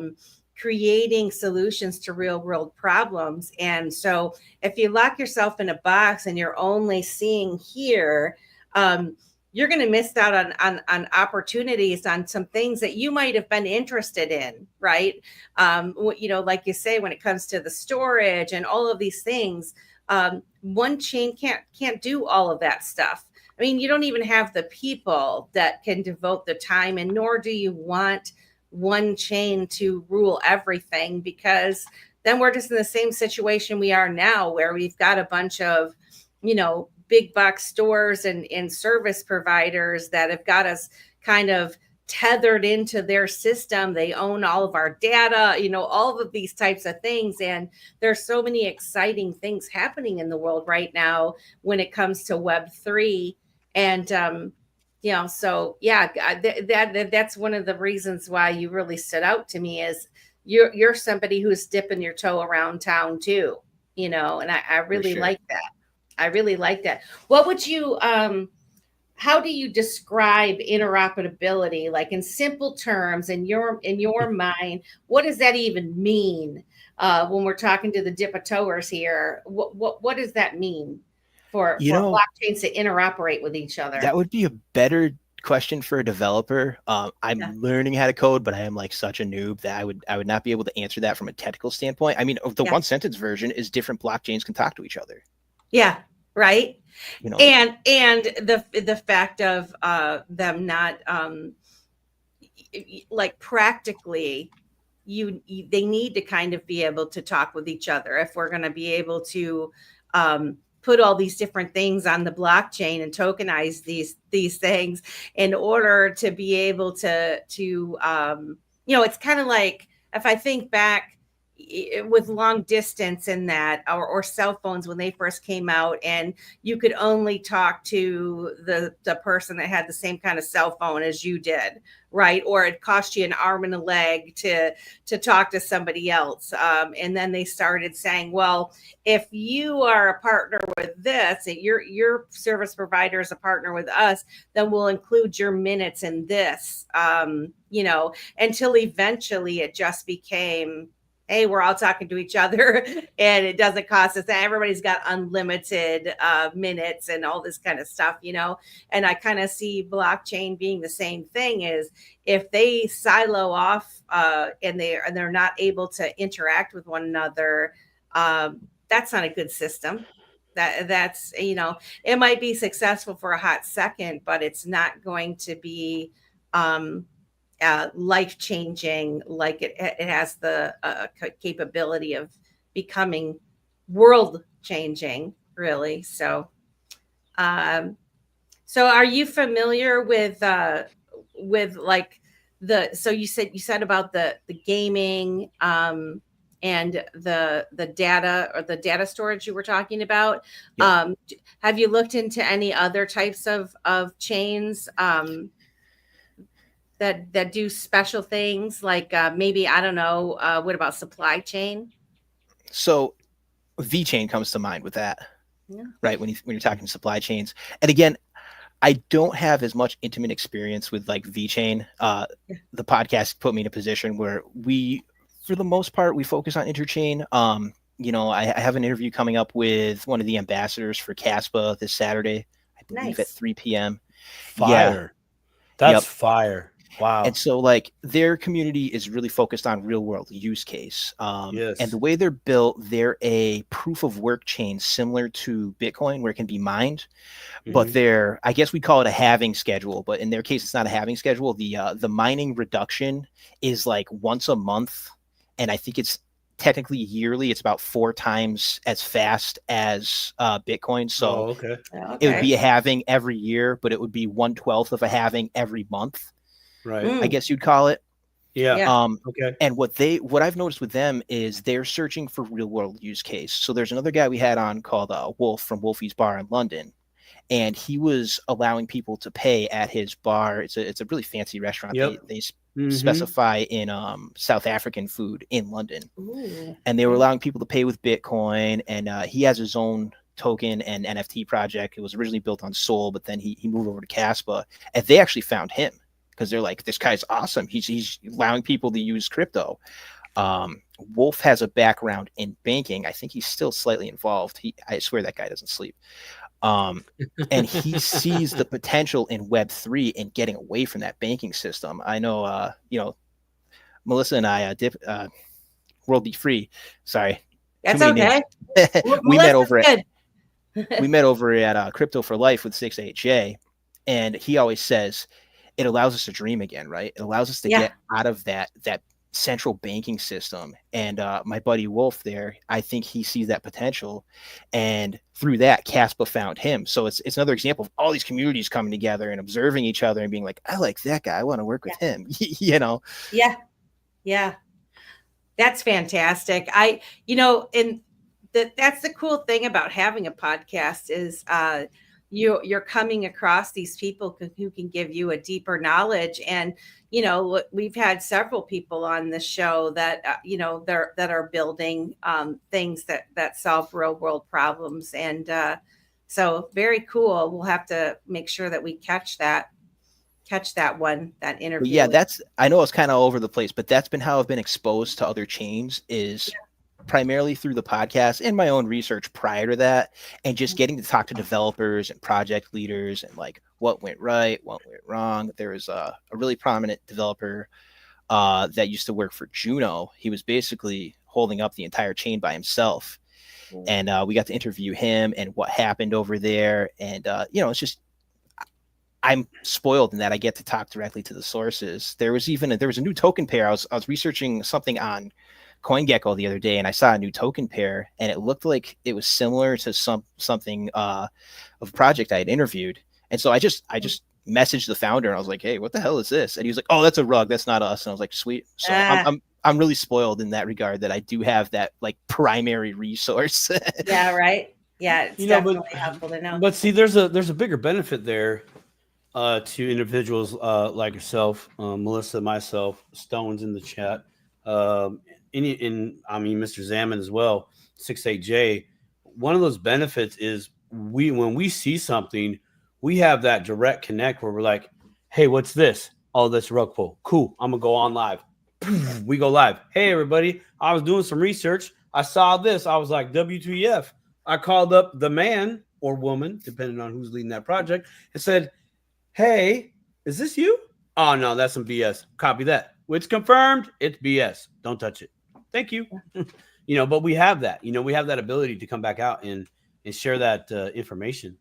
creating solutions to real world problems. And so if you lock yourself in a box and you're only seeing here, you're going to miss out on opportunities on some things that you might have been interested in, right? Like you say, when it comes to the storage and all of these things, one chain can't do all of that stuff. I mean, you don't even have the people that can devote the time, and nor do you want one chain to rule everything, because then we're just in the same situation we are now, where we've got a bunch of, big box stores and service providers that have got us kind of tethered into their system. They own all of our data, all of these types of things. And there's so many exciting things happening in the world right now when it comes to Web3. And, that's one of the reasons why you really stood out to me is you're somebody who's dipping your toe around town too, and I really like that. I really like that. What would you, how do you describe interoperability? Like in simple terms, in your mind, what does that even mean when we're talking to the dip-a-toers here? What does that mean for blockchains to interoperate with each other? That would be a better question for a developer. I'm learning how to code, but I am like such a noob that I would not be able to answer that from a technical standpoint. I mean, the one sentence version is different blockchains can talk to each other. Yeah. Right. And the fact of them not, like practically, they need to kind of be able to talk with each other if we're going to be able to put all these different things on the blockchain and tokenize these things in order to be able to it's kind of like, if I think back with long distance in that, or cell phones when they first came out, and you could only talk to the person that had the same kind of cell phone as you did, right? Or it cost you an arm and a leg to talk to somebody else. And then they started saying, well, if you are a partner with this, your service provider is a partner with us, then we'll include your minutes in this, until eventually it just became, hey, we're all talking to each other and it doesn't cost us. Everybody's got unlimited minutes and all this kind of stuff, and I kind of see blockchain being the same thing. Is if they silo off and they're not able to interact with one another, that's not a good system. That's it might be successful for a hot second, but it's not going to be life-changing, like it has the capability of becoming world-changing, really. So are you familiar with like so you said about the gaming and the data, or the data storage you were talking about? Yep. Have you looked into any other types of chains that do special things, like maybe, I don't know, what about supply chain? So VeChain comes to mind with that, right? When you're talking supply chains. And again, I don't have as much intimate experience with like VeChain. The podcast put me in a position where for the most part, we focus on interchain. I have an interview coming up with one of the ambassadors for Caspa this Saturday, I believe, at 3 p.m. Fire. Yeah. That's fire. Wow. And so like their community is really focused on real world use case. Yes. And the way they're built, they're a proof of work chain similar to Bitcoin, where it can be mined, but I guess we call it a halving schedule, but in their case, it's not a halving schedule. The mining reduction is like once a month. And I think it's technically yearly. It's about 4 times as fast as Bitcoin. So it would be a halving every year, but it would be 1/12 of a halving every month. Right. I guess you'd call it. Yeah. And what I've noticed with them is they're searching for real world use case. So there's another guy we had on called Wolf from Wolfie's Bar in London, and he was allowing people to pay at his bar. It's a really fancy restaurant. Yep. They specify in South African food in London. Ooh. And they were allowing people to pay with Bitcoin, and he has his own token and NFT project. It was originally built on Sol, but then he moved over to Caspa, and they actually found him because they're like, this guy's awesome. He's allowing people to use crypto. Wolf has a background in banking. I think he's still slightly involved. I swear that guy doesn't sleep. And he sees the potential in Web3 and getting away from that banking system. I know, Melissa and I did WorldBeFree. Sorry. That's okay. we met over at Crypto for Life with 6HJ, and he always says it allows us to dream again, right? It allows us to get out of that central banking system. And my buddy Wolf there, I think he sees that potential, and through that, Caspa found him. So it's another example of all these communities coming together and observing each other and being like, I like that guy, I want to work with him. Yeah, that's fantastic. And that's the cool thing about having a podcast is you're coming across these people who can give you a deeper knowledge. And we've had several people on the show that that are building things that solve real world problems, and so very cool. We'll have to make sure that we catch that interview. Yeah, I know it's kind of over the place, but that's been how I've been exposed to other chains, is primarily through the podcast and my own research prior to that, and just getting to talk to developers and project leaders and like what went right, what went wrong. There was a really prominent developer that used to work for Juno. He was basically holding up the entire chain by himself. And we got to interview him and what happened over there. And, it's just, I'm spoiled in that I get to talk directly to the sources. There was a new token pair. I was researching something on CoinGecko the other day, and I saw a new token pair, and it looked like it was similar to something of a project I had interviewed. And so I just messaged the founder, and I was like, "Hey, what the hell is this?" And he was like, "Oh, that's a rug. That's not us." And I was like, "Sweet." So I'm really spoiled in that regard that I do have that like primary resource. Yeah, right. Yeah, it's definitely helpful to know. But see, there's a bigger benefit there to individuals like yourself, Melissa, myself, Stone's in the chat, Mr. Zaman as well, 68J. One of those benefits is when we see something, we have that direct connect where we're like, hey, what's this? Oh, that's rug pull. Cool. I'm gonna go on live. We go live. Hey, everybody, I was doing some research. I saw this. I was like, WTF. I called up the man or woman, depending on who's leading that project, and said, hey, is this you? Oh, no, that's some BS. Copy that. It's confirmed. It's BS. Don't touch it. Thank you. But we have that. We have that ability to come back out and share that information.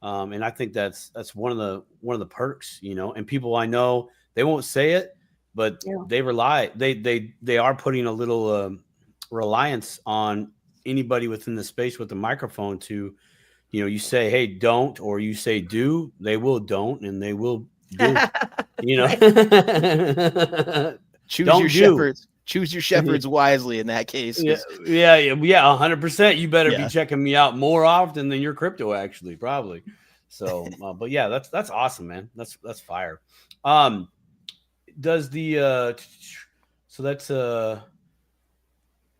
And I think that's one of the perks, and people I know, they won't say it, but they rely. They are putting a little reliance on anybody within the space with the microphone to, you say, hey, don't, or you say do, they will don't, and they will do. Choose your shepherds wisely in that case. Yeah, 100%. You better be checking me out more often than your crypto, actually, probably. So, but yeah, that's awesome, man. That's fire. Does the so that's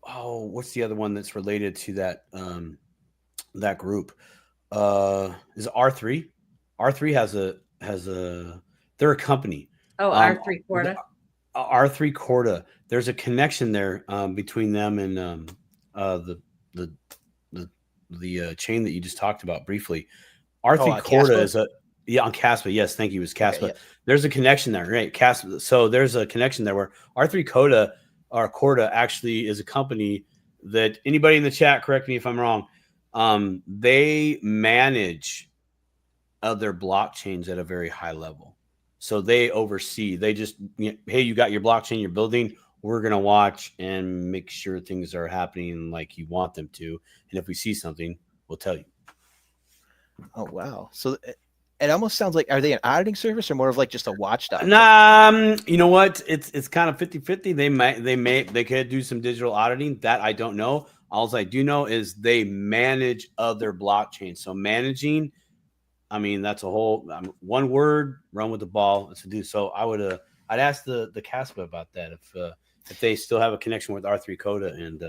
what's the other one that's related to that that group? Is it R3? R3 has a they're a company. Oh, R3 Corda. R3 Corda. There's a connection there between them and the chain that you just talked about briefly. R3 Corda is on Caspa. Yes, thank you. It was Caspa. Okay, yeah. There's a connection there, right? Caspa. So there's a connection there where R3 Corda actually is a company that anybody in the chat, correct me if I'm wrong, they manage other blockchains at a very high level. So they oversee. They just, hey, you got your blockchain you're building. We're going to watch and make sure things are happening like you want them to. And if we see something, we'll tell you. Oh, wow. So it almost sounds like, are they an auditing service or more of like just a watchdog? You know what? It's kind of 50-50. They could do some digital auditing. That I don't know. All I do know is they manage other blockchains. So managing, I mean, that's a whole one word, run with the ball. That's a do. So I'd ask the Caspa about that if they still have a connection with R3 Corda and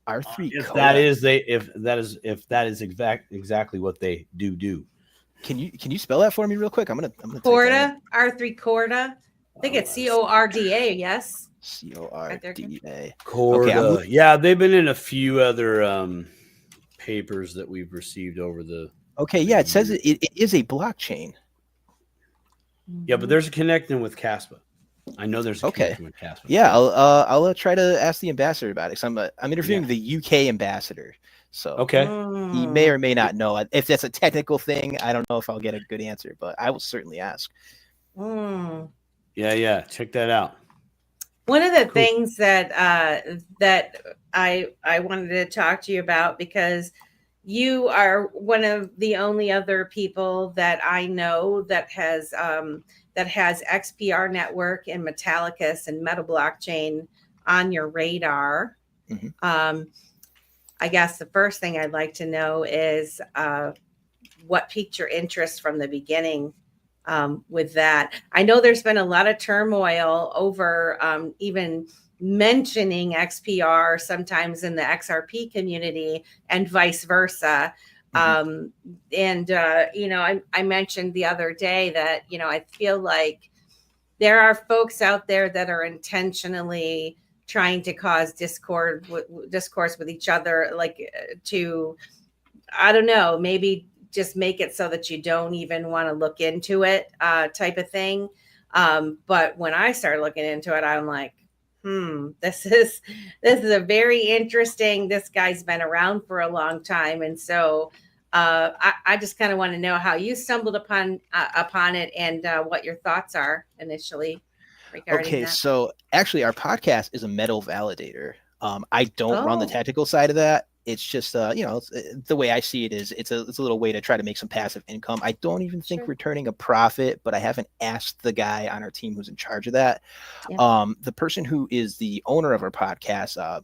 R3 if Corda. if that is exactly what they do. Can you spell that for me real quick? I'm gonna Corda, R3 Corda. I think it's CORDA. Yes. CORDA. Corda. Okay, yeah, they've been in a few other papers that we've received over the. Okay, yeah, it says it is a blockchain. Yeah, but there's a connection with Caspa. I know there's a connection with Caspa. Yeah, I'll try to ask the ambassador about it. So I'm interviewing the UK ambassador. So he may or may not know. If that's a technical thing, I don't know if I'll get a good answer, but I will certainly ask. Yeah, check that out. One of the things that I wanted to talk to you about, because you are one of the only other people that I know that has XPR Network and Metallicus and Meta Blockchain on your radar. Mm-hmm. I guess the first thing I'd like to know is what piqued your interest from the beginning with that. I know there's been a lot of turmoil over even mentioning XPR sometimes in the XRP community and vice versa. Mm-hmm. I mentioned the other day that, I feel like there are folks out there that are intentionally trying to cause discourse with each other, like to, I don't know, maybe just make it so that you don't even want to look into it type of thing. But when I started looking into it, I'm like, this is a very interesting, this guy's been around for a long time. And so I just kind of want to know how you stumbled upon it and what your thoughts are initially regarding that. So actually our podcast is a metal validator. I don't run the Oh. technical side of that. It's just, the way I see it is it's a little way to try to make some passive income. I don't even think Sure. we're turning a profit, but I haven't asked the guy on our team who's in charge of that. Yeah. The person who is the owner of our podcast,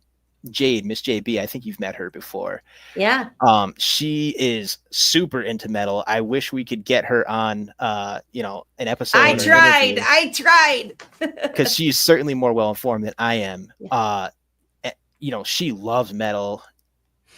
Jade, Miss JB, I think you've met her before. Yeah. She is super into metal. I wish we could get her on, an episode. I tried. Because she's certainly more well informed than I am. Yeah. She loves metal.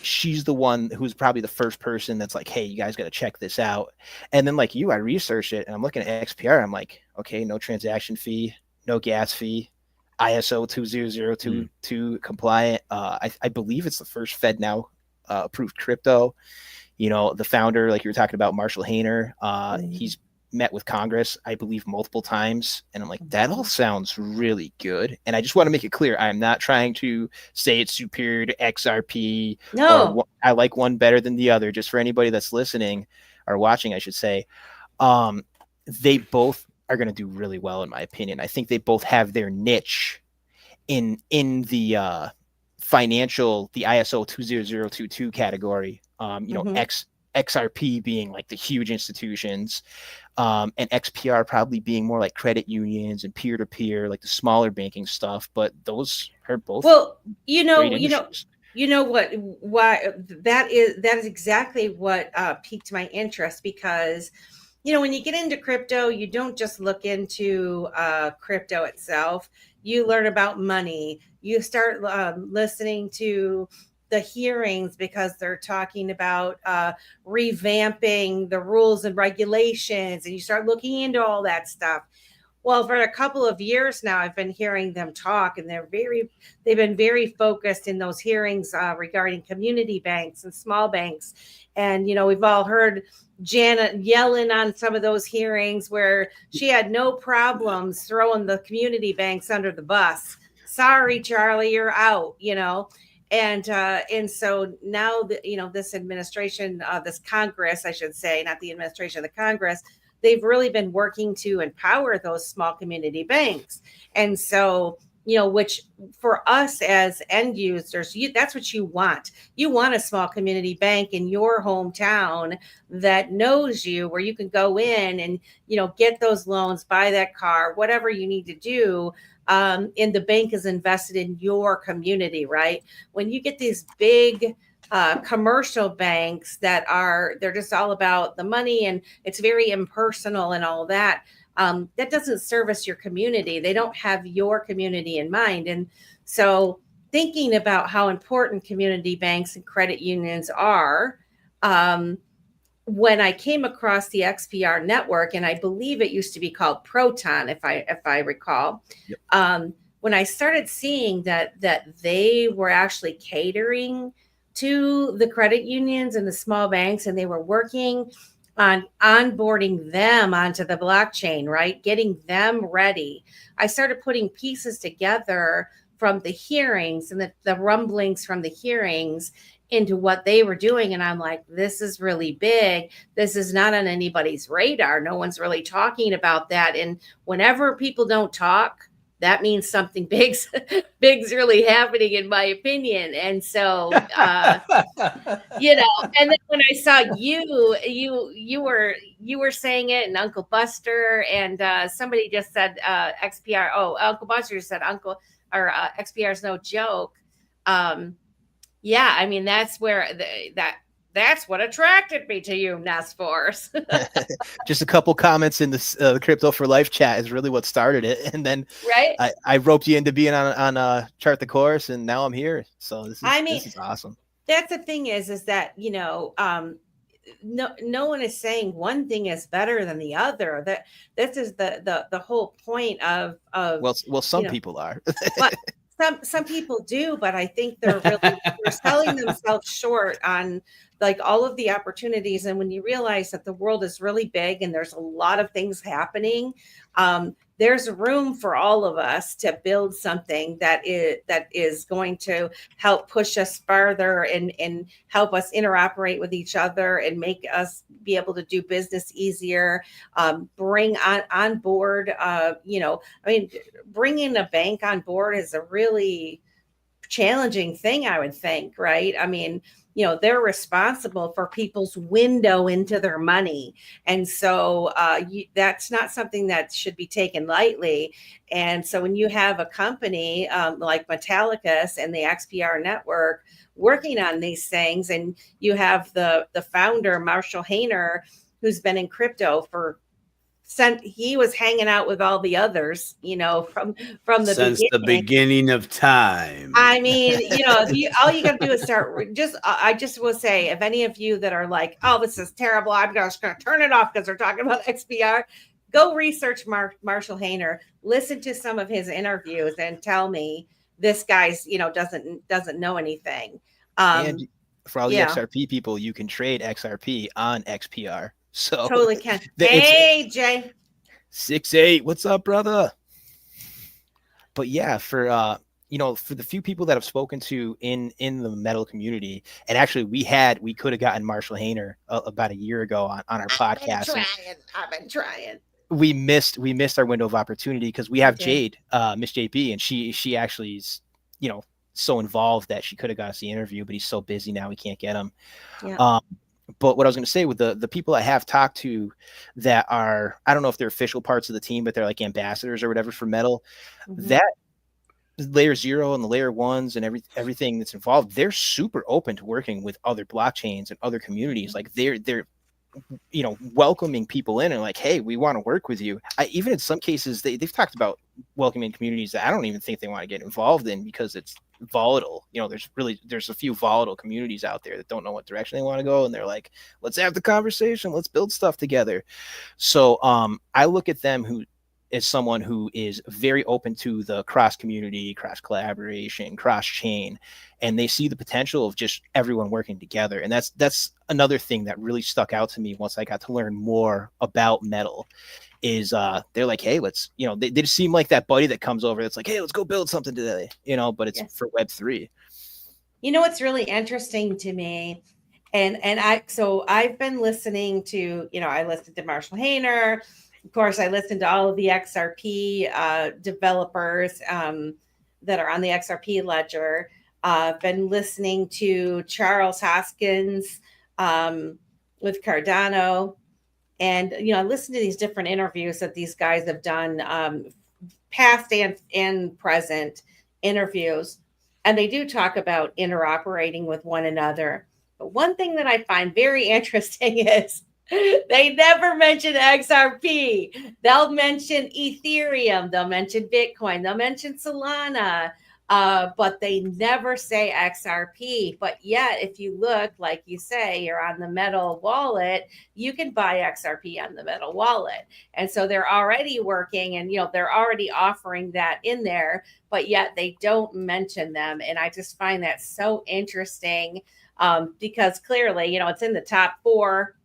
She's the one who's probably the first person that's like, hey, you guys got to check this out. And then like you, I researched it and I'm looking at XPR. I'm like, okay, no transaction fee, no gas fee, ISO 20022 compliant. I believe it's the first FedNow approved crypto. The founder, like you were talking about, Marshall Hayner, he's met with Congress, I believe, multiple times. And I'm like, that all sounds really good. And I just want to make it clear, I'm not trying to say it's superior to XRP. No. Or I like one better than the other. Just for anybody that's listening or watching, I should say, they both are going to do really well, in my opinion. I think they both have their niche in the financial, the ISO 20022 category. XRP being like the huge institutions, and XPR probably being more like credit unions and peer-to-peer, like the smaller banking stuff. But those are both. Well, you know what? Why that is exactly what piqued my interest, because when you get into crypto, you don't just look into crypto itself. You learn about money. You start listening to the hearings because they're talking about revamping the rules and regulations, and you start looking into all that stuff. Well, for a couple of years now, I've been hearing them talk, and they've been very focused in those hearings regarding community banks and small banks. And, we've all heard Janet yelling on some of those hearings where she had no problems throwing the community banks under the bus. Sorry, Charlie, you're out, And so now, this administration, this Congress, I should say, not the administration, the Congress, they've really been working to empower those small community banks. And so, which for us as end users, that's what you want. You want a small community bank in your hometown that knows you, where you can go in and, get those loans, buy that car, whatever you need to do. And the bank is invested in your community, right? When you get these big commercial banks they're just all about the money and it's very impersonal and all that, that doesn't service your community. They don't have your community in mind. And so thinking about how important community banks and credit unions are, when I came across the XPR network, and I believe it used to be called Proton, if I recall, yep. When I started seeing that they were actually catering to the credit unions and the small banks, and they were working on onboarding them onto the blockchain, right? Getting them ready. I started putting pieces together from the hearings and the rumblings from the hearings into what they were doing. And I'm like, this is really big. This is not on anybody's radar. No one's really talking about that. And whenever people don't talk, that means something big's really happening, in my opinion. And so, and then when I saw you were saying it, and Uncle Buster, and somebody just said XPR. Oh, Uncle Buster said XPR is no joke. Yeah, I mean, that's where that's what attracted me to you, Nes Force. Just a couple comments in the Crypto for Life chat is really what started it, and then right, I roped you into being on Chart the Course, and now I'm here. So this is awesome. That's the thing is that no one is saying one thing is better than the other. That this is the whole point of well, some people are. But some people do, but I think they're selling themselves short on like all of the opportunities. And when you realize that the world is really big and there's a lot of things happening, there's room for all of us to build something that is going to help push us farther and help us interoperate with each other and make us be able to do business easier. Bring on board, bringing a bank on board is a really challenging thing, I would think, right? I mean, they're responsible for people's window into their money. And so that's not something that should be taken lightly. And so when you have a company like Metallicus and the XPR network working on these things, and you have the founder, Marshall Hayner, who's been in crypto he was hanging out with all the others, from the beginning of time. I mean, all you got to do is start. I just will say, if any of you that are like, "Oh, this is terrible," I'm just going to turn it off because they're talking about XPR. Go research Marshall Hayner, listen to some of his interviews, and tell me this guy's, doesn't know anything. And for all the XRP people, you can trade XRP on XPR. So totally can. Hey, Jay. 6'8", what's up, brother? But yeah, for the few people that I've spoken to in the metal community, and actually we could have gotten Marshall Hayner about a year ago on our podcast. I've been trying. We missed our window of opportunity because we have Jade, Miss JB, and she actually is, so involved that she could have got us the interview, but he's so busy now we can't get him. Yeah. But what I was going to say with the people I have talked to that are, I don't know if they're official parts of the team, but they're like ambassadors or whatever for metal, that layer 0 and the layer 1s and everything that's involved, they're super open to working with other blockchains and other communities. Like they're welcoming people in and like, hey, we want to work with you. Even in some cases, they've talked about welcoming communities that I don't even think they want to get involved in because it's volatile. There's a few volatile communities out there that don't know what direction they want to go, and they're like, let's have the conversation, let's build stuff together. So I look at them as someone who is very open to the cross community, cross collaboration, cross chain, and they see the potential of just everyone working together. And that's another thing that really stuck out to me once I got to learn more about metal is they're like, hey, let's, they just seem like that buddy that comes over that's like, hey, let's go build something today, but it's for Web3. What's really interesting to me, and I've been listening to, I listened to Marshall Hayner. Of course, I listened to all of the XRP developers that are on the XRP ledger. I've been listening to Charles Hoskins with Cardano. And, I listened to these different interviews that these guys have done, past and present interviews. And they do talk about interoperating with one another. But one thing that I find very interesting is they never mention XRP. They'll mention Ethereum. They'll mention Bitcoin. They'll mention Solana. But they never say XRP. But yet, if you look, like you say, you're on the Metal wallet, you can buy XRP on the Metal wallet. And so they're already working and, they're already offering that in there, but yet they don't mention them. And I just find that so interesting because clearly, it's in the top 4.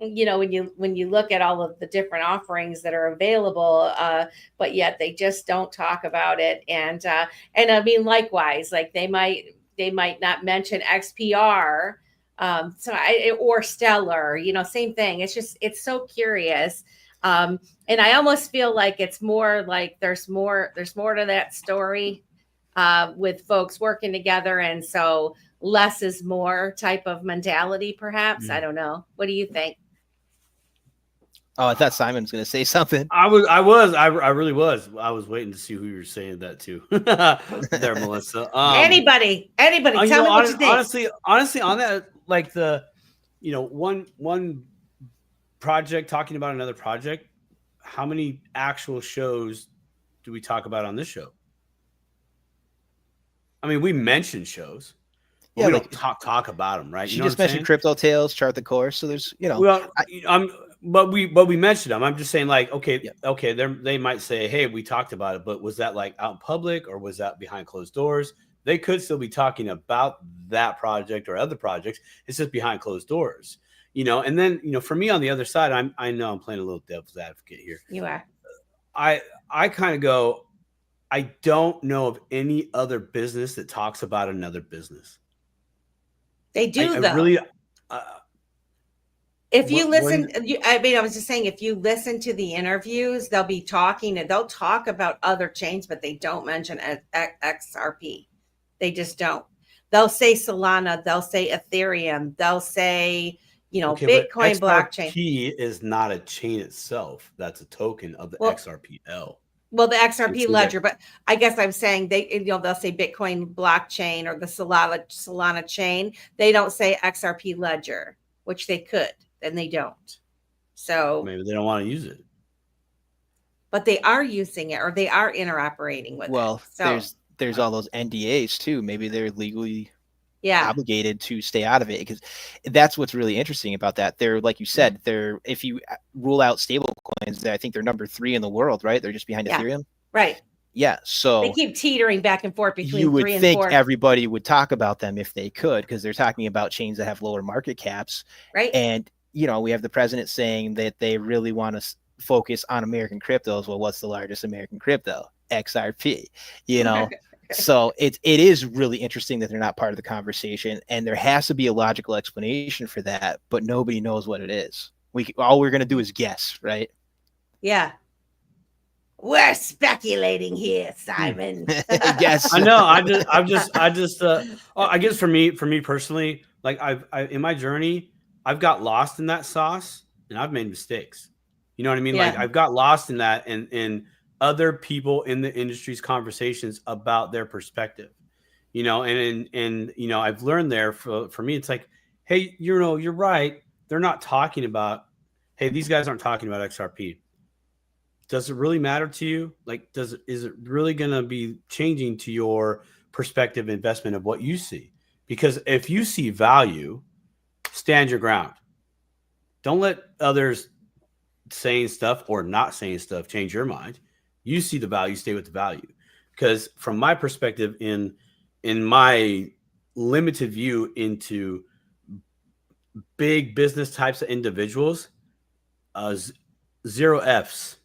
When you look at all of the different offerings that are available, but yet they just don't talk about it. And I mean, likewise, like they might not mention XPR, or Stellar, same thing. It's so curious. And I almost feel like it's more like there's more to that story, with folks working together. And so less is more type of mentality, perhaps. I don't know. What do you think? Oh, I thought Simon was going to say something. I really was. I was waiting to see who you were saying that to. There, Melissa. Anybody, tell me what you think. Honestly, on that, like the, one project talking about another project, how many actual shows do we talk about on this show? I mean, we mention shows. Yeah, we don't talk about them, right? She just mentioned Crypto Tales, Chart the Course. So there's, Well, but we mentioned them. I'm just saying, like, okay, they might say, hey, we talked about it, but was that like out in public or was that behind closed doors? They could still be talking about that project or other projects. It's just behind closed doors, And then, for me on the other side, I know I'm playing a little devil's advocate here. You are. I kind of go, I don't know of any other business that talks about another business. They do, I though. Really, if you listen, I was just saying, if you listen to the interviews, they'll be talking and they'll talk about other chains, but they don't mention XRP. They just don't. They'll say Solana, they'll say Ethereum, they'll say, Bitcoin blockchain. XRP is not a chain itself. That's a token of the XRPL. Well, the XRP ledger, but I guess I'm saying they'll say Bitcoin blockchain or the Solana chain. They don't say XRP ledger, which they could, and they don't. So maybe they don't want to use it. But they are using it, or they are interoperating with it. Well, there's all those NDAs too. Maybe they're legally obligated to stay out of it, because that's what's really interesting about that. They're, like you said, if you rule out stable coins, I think they're number 3 in the world, right? They're just behind Ethereum. Right. Yeah. So they keep teetering back and forth between you would 3 and think 4. Everybody would talk about them if they could, because they're talking about chains that have lower market caps. Right. And, we have the president saying that they really want to focus on American cryptos. Well, what's the largest American crypto? XRP, So it is really interesting that they're not part of the conversation, and there has to be a logical explanation for that, but nobody knows what it is. All we're going to do is guess, right? Yeah. We're speculating here, Simon. Yes. I know. I guess for me personally, like in my journey, I've got lost in that sauce and I've made mistakes. You know what I mean? Yeah. Like I've got lost in that and other people in the industry's conversations about their perspective, and I've learned there for me, it's like, hey, you're right. They're not talking about, hey, these guys aren't talking about XRP. Does it really matter to you? Like, is it really going to be changing to your perspective investment of what you see? Because if you see value, stand your ground. Don't let others saying stuff or not saying stuff change your mind. You see the value, stay with the value. Because from my perspective, in my limited view into big business types of individuals, 0 Fs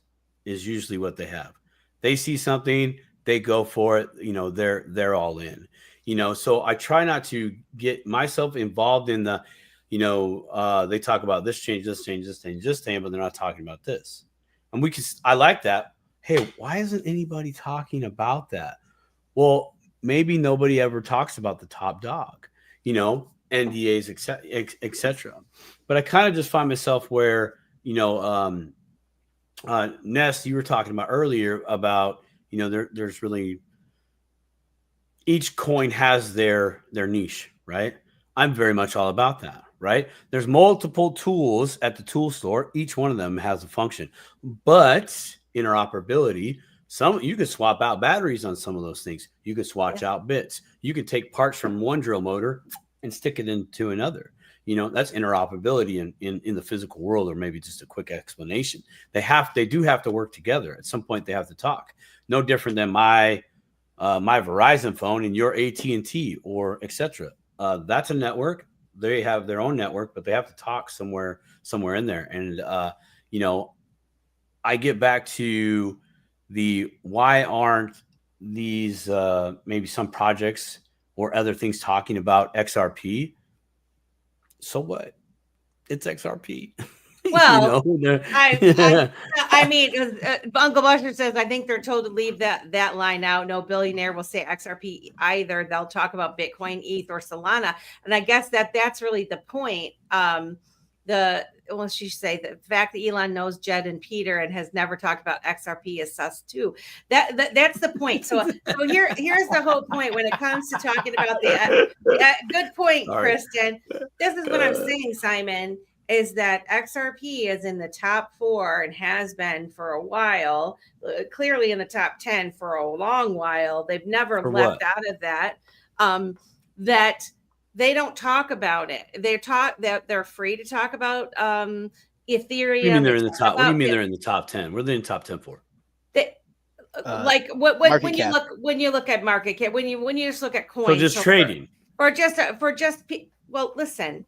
is usually what they have. They see something, they go for it. They're all in. So I try not to get myself involved in the, they talk about this change, but they're not talking about this. And I like that. Hey, why isn't anybody talking about that? Well, maybe nobody ever talks about the top dog, NDAs, etc. But I kind of just find myself where, Nes, you were talking about earlier about, there's really, each coin has their niche, right? I'm very much all about that, right? There's multiple tools at the tool store. Each one of them has a function, but interoperability, you could swap out batteries on some of those things. You could swatch out bits. You could take parts from one drill motor and stick it into another. That's interoperability in the physical world, or maybe just a quick explanation. They do have to work together. At some point they have to talk. No different than my Verizon phone and your AT&T or etc. That's a network. They have their own network, but they have to talk somewhere in there. And I get back to why aren't these maybe some projects or other things talking about XRP? So what? It's XRP. Well, I mean, Uncle Buster says, I think they're told to leave that line out. No billionaire will say XRP either. They'll talk about Bitcoin, ETH, or Solana. And I guess that's really the point. She say the fact that Elon knows Jed and Peter and has never talked about XRP is sus too. That's the point. So here's the whole point when it comes to talking about good point, Kristen. This is what I'm saying, Simon, is that XRP is in the top 4 and has been for a while, clearly in the top 10 for a long while. They've never left out of that. That they don't talk about it. They're free to talk about Ethereum. You mean they're in the top? What do you mean they're in the top 10? What are they in the top 10 for? When you look at market cap, when you just look at coins, so just trading, listen.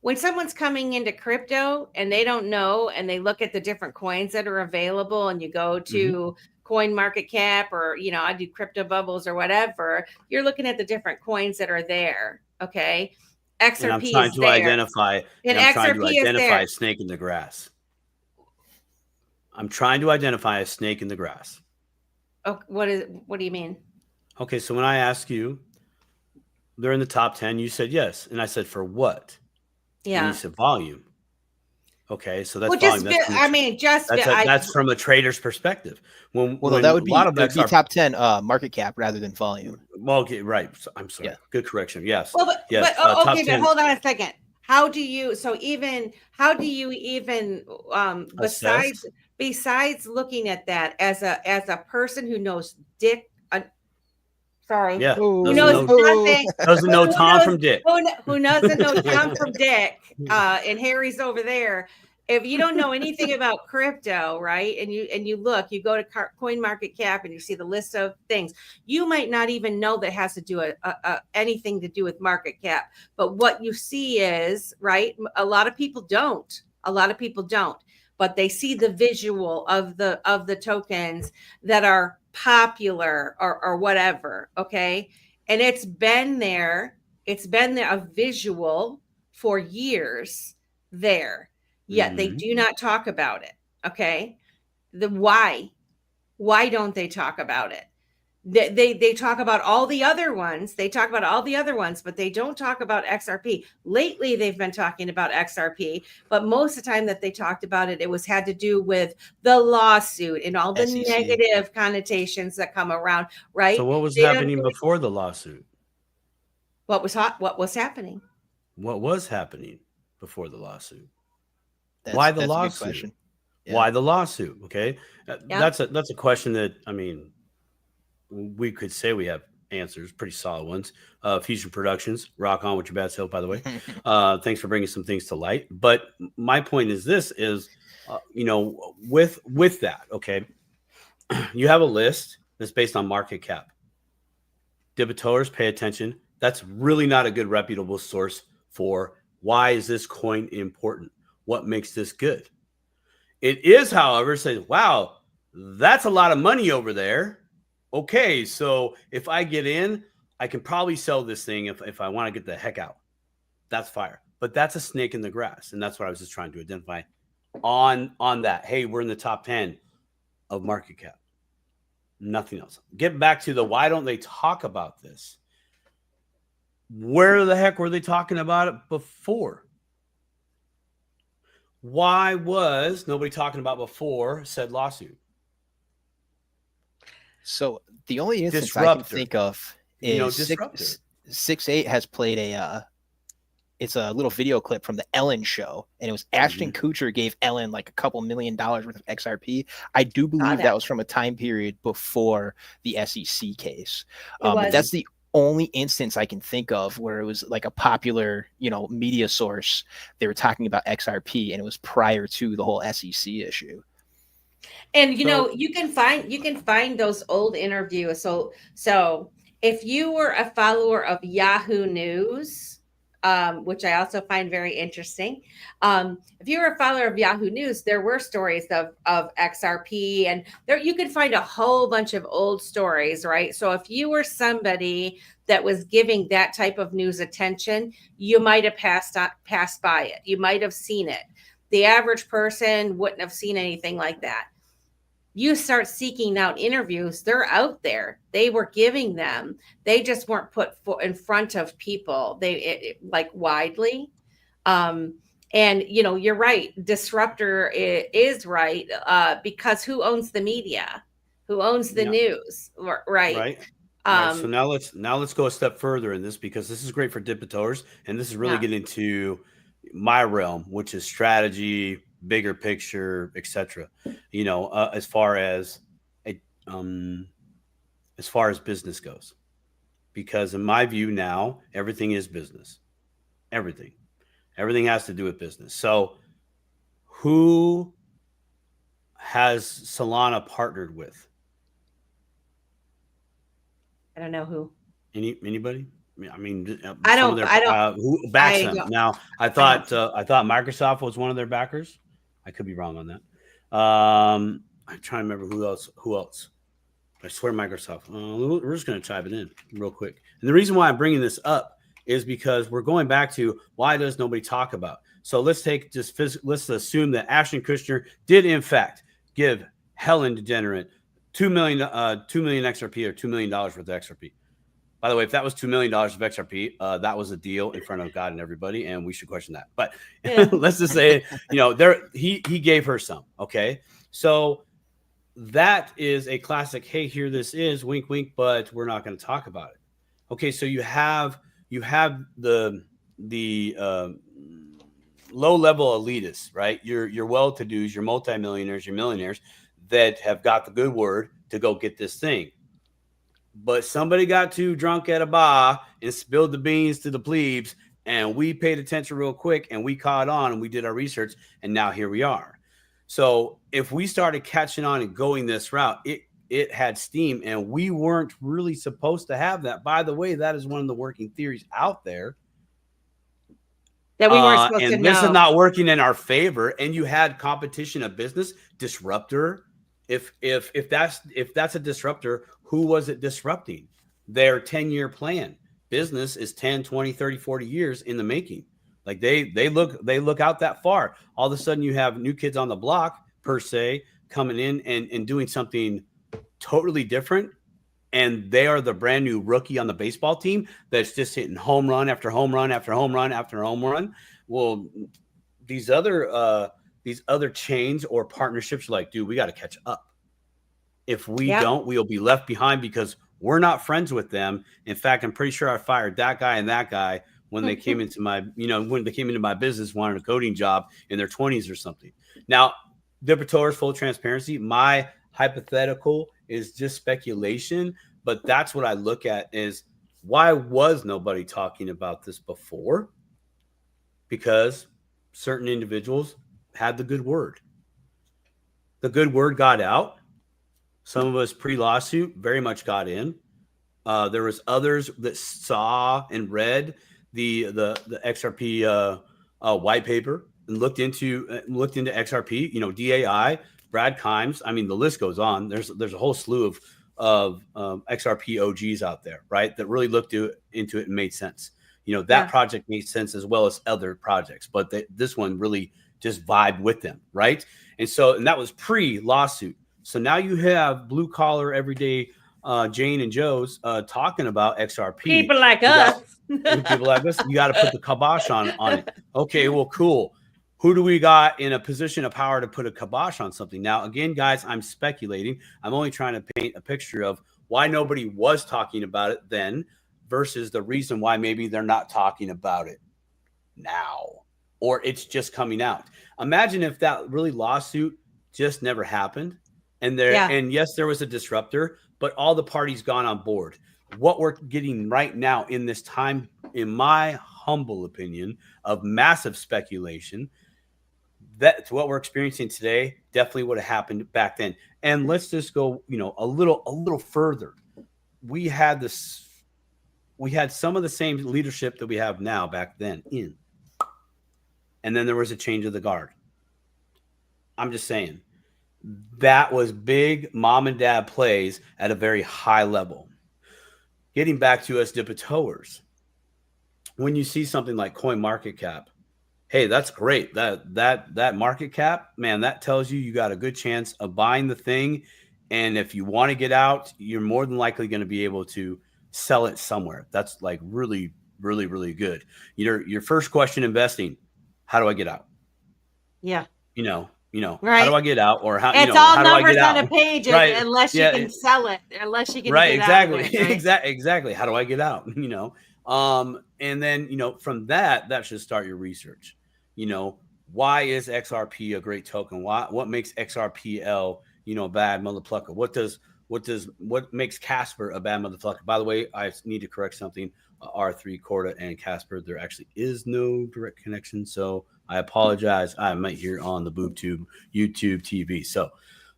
when someone's coming into crypto and they don't know, and they look at the different coins that are available, and you go to Coin Market Cap, or, you know, I do Crypto Bubbles or whatever, you're looking at the different coins that are there. Okay. XRP and I'm trying is to there. identify, And I'm trying to XRP is identify there. a snake in the grass. I'm trying to identify a snake in the grass. Oh, what do you mean? Okay, so when I ask you, they're in the top 10, you said yes. And I said, for what? Yeah. And you said volume. Okay, so that's Well, volume. That's from a trader's perspective. When that would a lot of be top 10 market cap rather than volume. Well, okay, right. I'm sorry. Yeah. Good correction. Yes. Well, yes. okay, but hold on a second. How do you even besides looking at that as a person who knows Dick? Sorry. Yeah. Who knows nothing? Doesn't know Tom from Dick. Who doesn't know Tom from Dick? And Harry's over there. If you don't know anything about crypto, right, and you go to Coin Market Cap and you see the list of things, you might not even know that has to do anything to do with market cap. But what you see is, right, a lot of people don't, but they see the visual of the tokens that are popular or whatever. Okay. And it's been there, a visual for years there. Yet they do not talk about it. Okay. Why don't they talk about it? They talk about all the other ones. But they don't talk about XRP. Lately, they've been talking about XRP, but most of the time that they talked about it, had to do with the lawsuit and all the SEC. negative connotations that come around, right? So what was happening before the lawsuit? What was happening? What was happening before the lawsuit? Why the lawsuit? Yeah. Why the lawsuit? Okay. That's a question that, I mean, we could say we have answers, pretty solid ones. Fusion Productions, rock on with your bad self, by the way. Thanks for bringing some things to light. But my point is this is, with that, okay, you have a list that's based on market cap. Debitors, pay attention. That's really not a good reputable source for why is this coin important? What makes this good? It is, however, says, wow, that's a lot of money over there. Okay, so if I get in, I can probably sell this thing if I want to get the heck out. That's fire. But that's a snake in the grass. And that's what I was just trying to identify on that. Hey, we're in the top 10 of market cap. Nothing else. Get back to the why don't they talk about this? Where the heck were they talking about it before? Why was nobody talking about before said lawsuit? So the only instance I can think of is 6-8 has played it's a little video clip from the Ellen show, and it was Ashton Kutcher gave Ellen like a couple $1 million worth of XRP. I do believe that was from a time period before the SEC case. But that's the only instance I can think of where it was like a popular, media source. They were talking about XRP, and it was prior to the whole SEC issue. And you can find those old interviews. So if you were a follower of Yahoo News, which I also find very interesting, if you were a follower of Yahoo News, there were stories of XRP, and there you could find a whole bunch of old stories, right? So if you were somebody that was giving that type of news attention, you might have passed by it. You might have seen it. The average person wouldn't have seen anything like that. You start seeking out interviews, they're out there. They were giving them. They just weren't put in front of people. Like widely. And you're right. Disruptor is right, because who owns the media? Who owns the news? Right. Right. So now let's go a step further in this, because this is great for debitors, and this is really getting into my realm, which is strategy, bigger picture, etc. As far as business goes, because in my view now everything is business. Everything has to do with business. So who has Solana partnered with? I don't know who. Anybody? I mean, I don't. who backs them now? I thought Microsoft was one of their backers. I could be wrong on that. I'm trying to remember who else. I swear Microsoft. We're just going to type it in real quick. And the reason why I'm bringing this up is because we're going back to why does nobody talk about? So let's assume that Ashton Kutcher did in fact give Helen DeGenerate $2 million XRP or $2 million worth of XRP. By the way, if that was $2 million of XRP, that was a deal in front of God and everybody, and we should question that. But let's just say, he gave her some. Okay, so that is a classic. Hey, here this is, wink, wink, but we're not going to talk about it. Okay, so you have the low level elitists, right? Your well-to-dos, your multimillionaires, your millionaires that have got the good word to go get this thing. But somebody got too drunk at a bar and spilled the beans to the plebes, and we paid attention real quick, and we caught on, and we did our research, and now here we are. So if we started catching on and going this route, it had steam, and we weren't really supposed to have that. By the way, that is one of the working theories out there. That we weren't supposed to know. And this is not working in our favor, and you had competition of business, disruptor. If that's a disruptor, who was it disrupting? Their 10-year plan. Business is 10, 20, 30, 40 years in the making. Like they look out that far. All of a sudden you have new kids on the block, per se, coming in and doing something totally different. And they are the brand new rookie on the baseball team that's just hitting home run after home run after home run after home run. Well, these other chains or partnerships are like, dude, we got to catch up. If we don't, we'll be left behind because we're not friends with them. In fact, I'm pretty sure I fired that guy and that guy when they came into my, when they came into my business, wanted a coding job in their 20s or something. Now, Dippertors, full transparency, my hypothetical is just speculation, but that's what I look at is why was nobody talking about this before? Because certain individuals had the good word. The good word got out. Some of us pre-lawsuit very much got in. There was others that saw and read the XRP white paper and looked into XRP. DAI, Brad Kimes. I mean, the list goes on. There's a whole slew of XRP OGs out there, right? That really looked into it and made sense. That project made sense as well as other projects, but this one really just vibed with them, right? And that was pre-lawsuit. So now you have blue collar, everyday Jane and Joe's talking about XRP. People like us. People like us. You got to put the kibosh on it. Okay, well, cool. Who do we got in a position of power to put a kibosh on something? Now, again, guys, I'm speculating. I'm only trying to paint a picture of why nobody was talking about it then versus the reason why maybe they're not talking about it now or it's just coming out. Imagine if that really lawsuit just never happened. And yes, there was a disruptor, but all the parties gone on board. What we're getting right now in this time, in my humble opinion, of massive speculation, that's what we're experiencing today. Definitely would have happened back then. And let's just go, a little further. We had some of the same leadership that we have now back then in, and then there was a change of the guard. I'm just saying. That was big mom and dad plays at a very high level. Getting back to us Dippertors, when you see something like CoinMarketCap, hey, that's great. That market cap, man, that tells you got a good chance of buying the thing. And if you want to get out, you're more than likely going to be able to sell it somewhere. That's like really, really, really good. Your first question investing, how do I get out? Yeah. Right. How do I get out? Or how? It's all numbers on a page, right. Unless you can sell it, unless you can. Right. Get exactly. Out of it, right? Exactly. How do I get out? And then from that should start your research. Why is XRP a great token? What makes XRPL a bad motherfucker? What makes Casper a bad motherfucker? By the way, I need to correct something. R3 Corda and Casper, there actually is no direct connection, so I apologize. I might hear on the BoobTube YouTube TV. So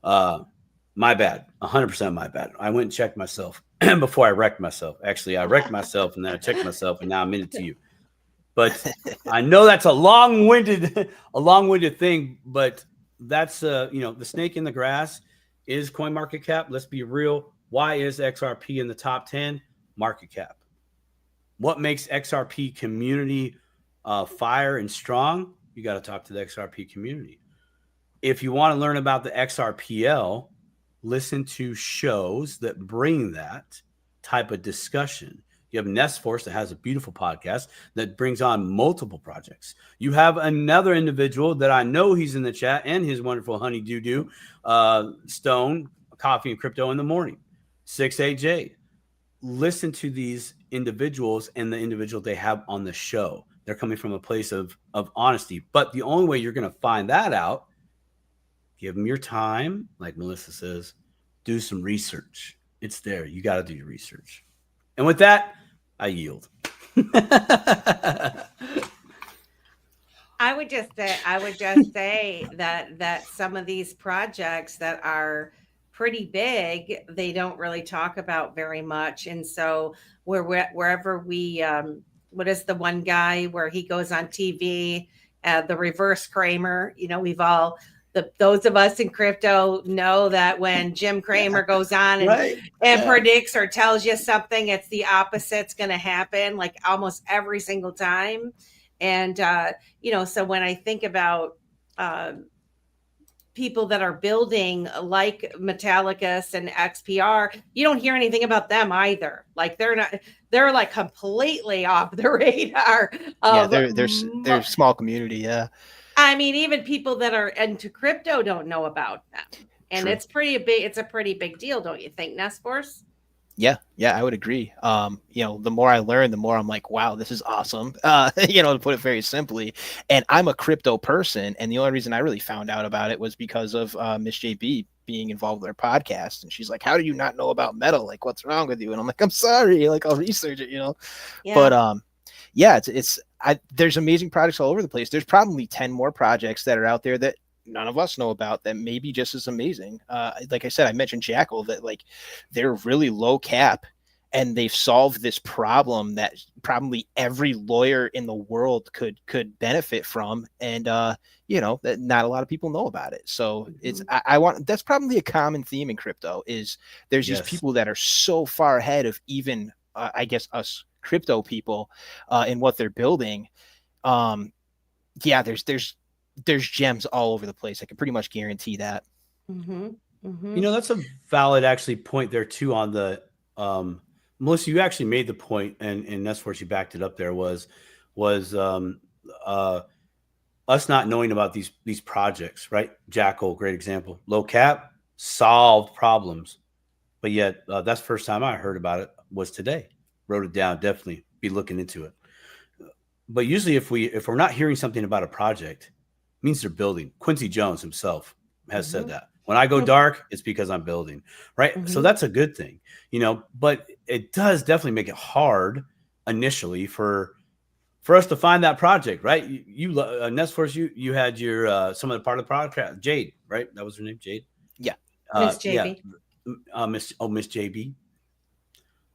my bad, 100% my bad. I went and checked myself. before I wrecked myself. Actually, I wrecked myself and then I checked myself and now I'm in it to you. But I know that's a long-winded thing, but that's the snake in the grass is CoinMarketCap. Let's be real. Why is XRP in the top 10? Market cap. What makes XRP community fire and strong? You got to talk to the XRP community. If you want to learn about the XRPL, listen to shows that bring that type of discussion. You have Nes Force that has a beautiful podcast that brings on multiple projects. You have another individual that I know he's in the chat and his wonderful honey doo Stone, Coffee and Crypto in the Morning, 68J. Listen to these individuals and the individual they have on the show. They're coming from a place of honesty. But the only way you're going to find that out, give them your time, like Melissa says, do some research. It's there. You got to do your research. And with that, I yield. I would just say that some of these projects that are pretty big, they don't really talk about very much. And so wherever we, what is the one guy where he goes on TV, the reverse Kramer, we've all, those of us in crypto know that when Jim Cramer goes on and predicts or tells you something, it's the opposite's going to happen, like almost every single time. And, so when I think about people that are building like Metallicus and XPR, you don't hear anything about them either. Like they're like completely off the radar. They're small community. Yeah. I mean, even people that are into crypto don't know about them. And True. It's a pretty big deal, don't you think, Nes Force? Yeah, I would agree. The more I learn, the more I'm like, wow, this is awesome. To put it very simply. And I'm a crypto person, and the only reason I really found out about it was because of Miss JB being involved with her podcast. And she's like, how do you not know about metal? Like, what's wrong with you? And I'm like, I'm sorry, like I'll research it, Yeah. But there's amazing projects all over the place. There's probably 10 more projects that are out there that none of us know about that may be just as amazing. Like I said, I mentioned Jackal, that like they're really low cap and they've solved this problem that probably every lawyer in the world could benefit from. And, that not a lot of people know about it. So that's probably a common theme in crypto is there's these people that are so far ahead of even, I guess, us crypto people in what they're building. There's gems all over the place. I can pretty much guarantee that. Mm-hmm. Mm-hmm. That's a valid actually point there too on the Melissa, you actually made the point, and Nes Force, you backed it up there, was us not knowing about these projects, right? Jackal, great example. Low cap, solved problems. But yet that's the first time I heard about it was today. Wrote it down, definitely be looking into it. But usually if we're not hearing something about a project, it means they're building. Quincy Jones himself has said that. When I go dark, it's because I'm building, right? Mm-hmm. So that's a good thing, but it does definitely make it hard initially for us to find that project, right? You Nes Force, you had your some of the part of the project, Jade, right? That was her name, Jade? Yeah. Miss JB. Yeah. Miss JB.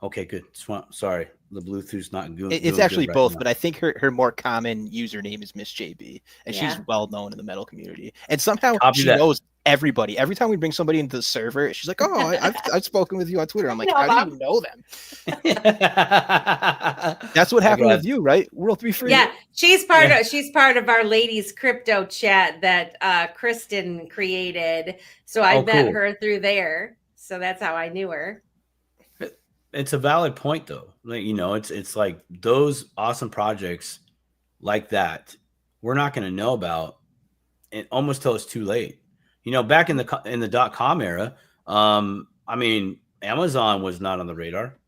Okay, good. Sorry, the Bluetooth's not good. It's actually both, but I think her more common username is Miss JB, and she's well known in the metal community. And somehow she knows everybody. Every time we bring somebody into the server, she's like, "Oh, I've spoken with you on Twitter." I'm like, "How do you know them?" That's what happened with you, right? WorldBeFree. Yeah, she's part of our ladies crypto chat that Kristen created. So I met her through there. So that's how I knew her. It's a valid point, though. It's like those awesome projects like that we're not going to know about it almost till it's too late. Back in the .com era, Amazon was not on the radar.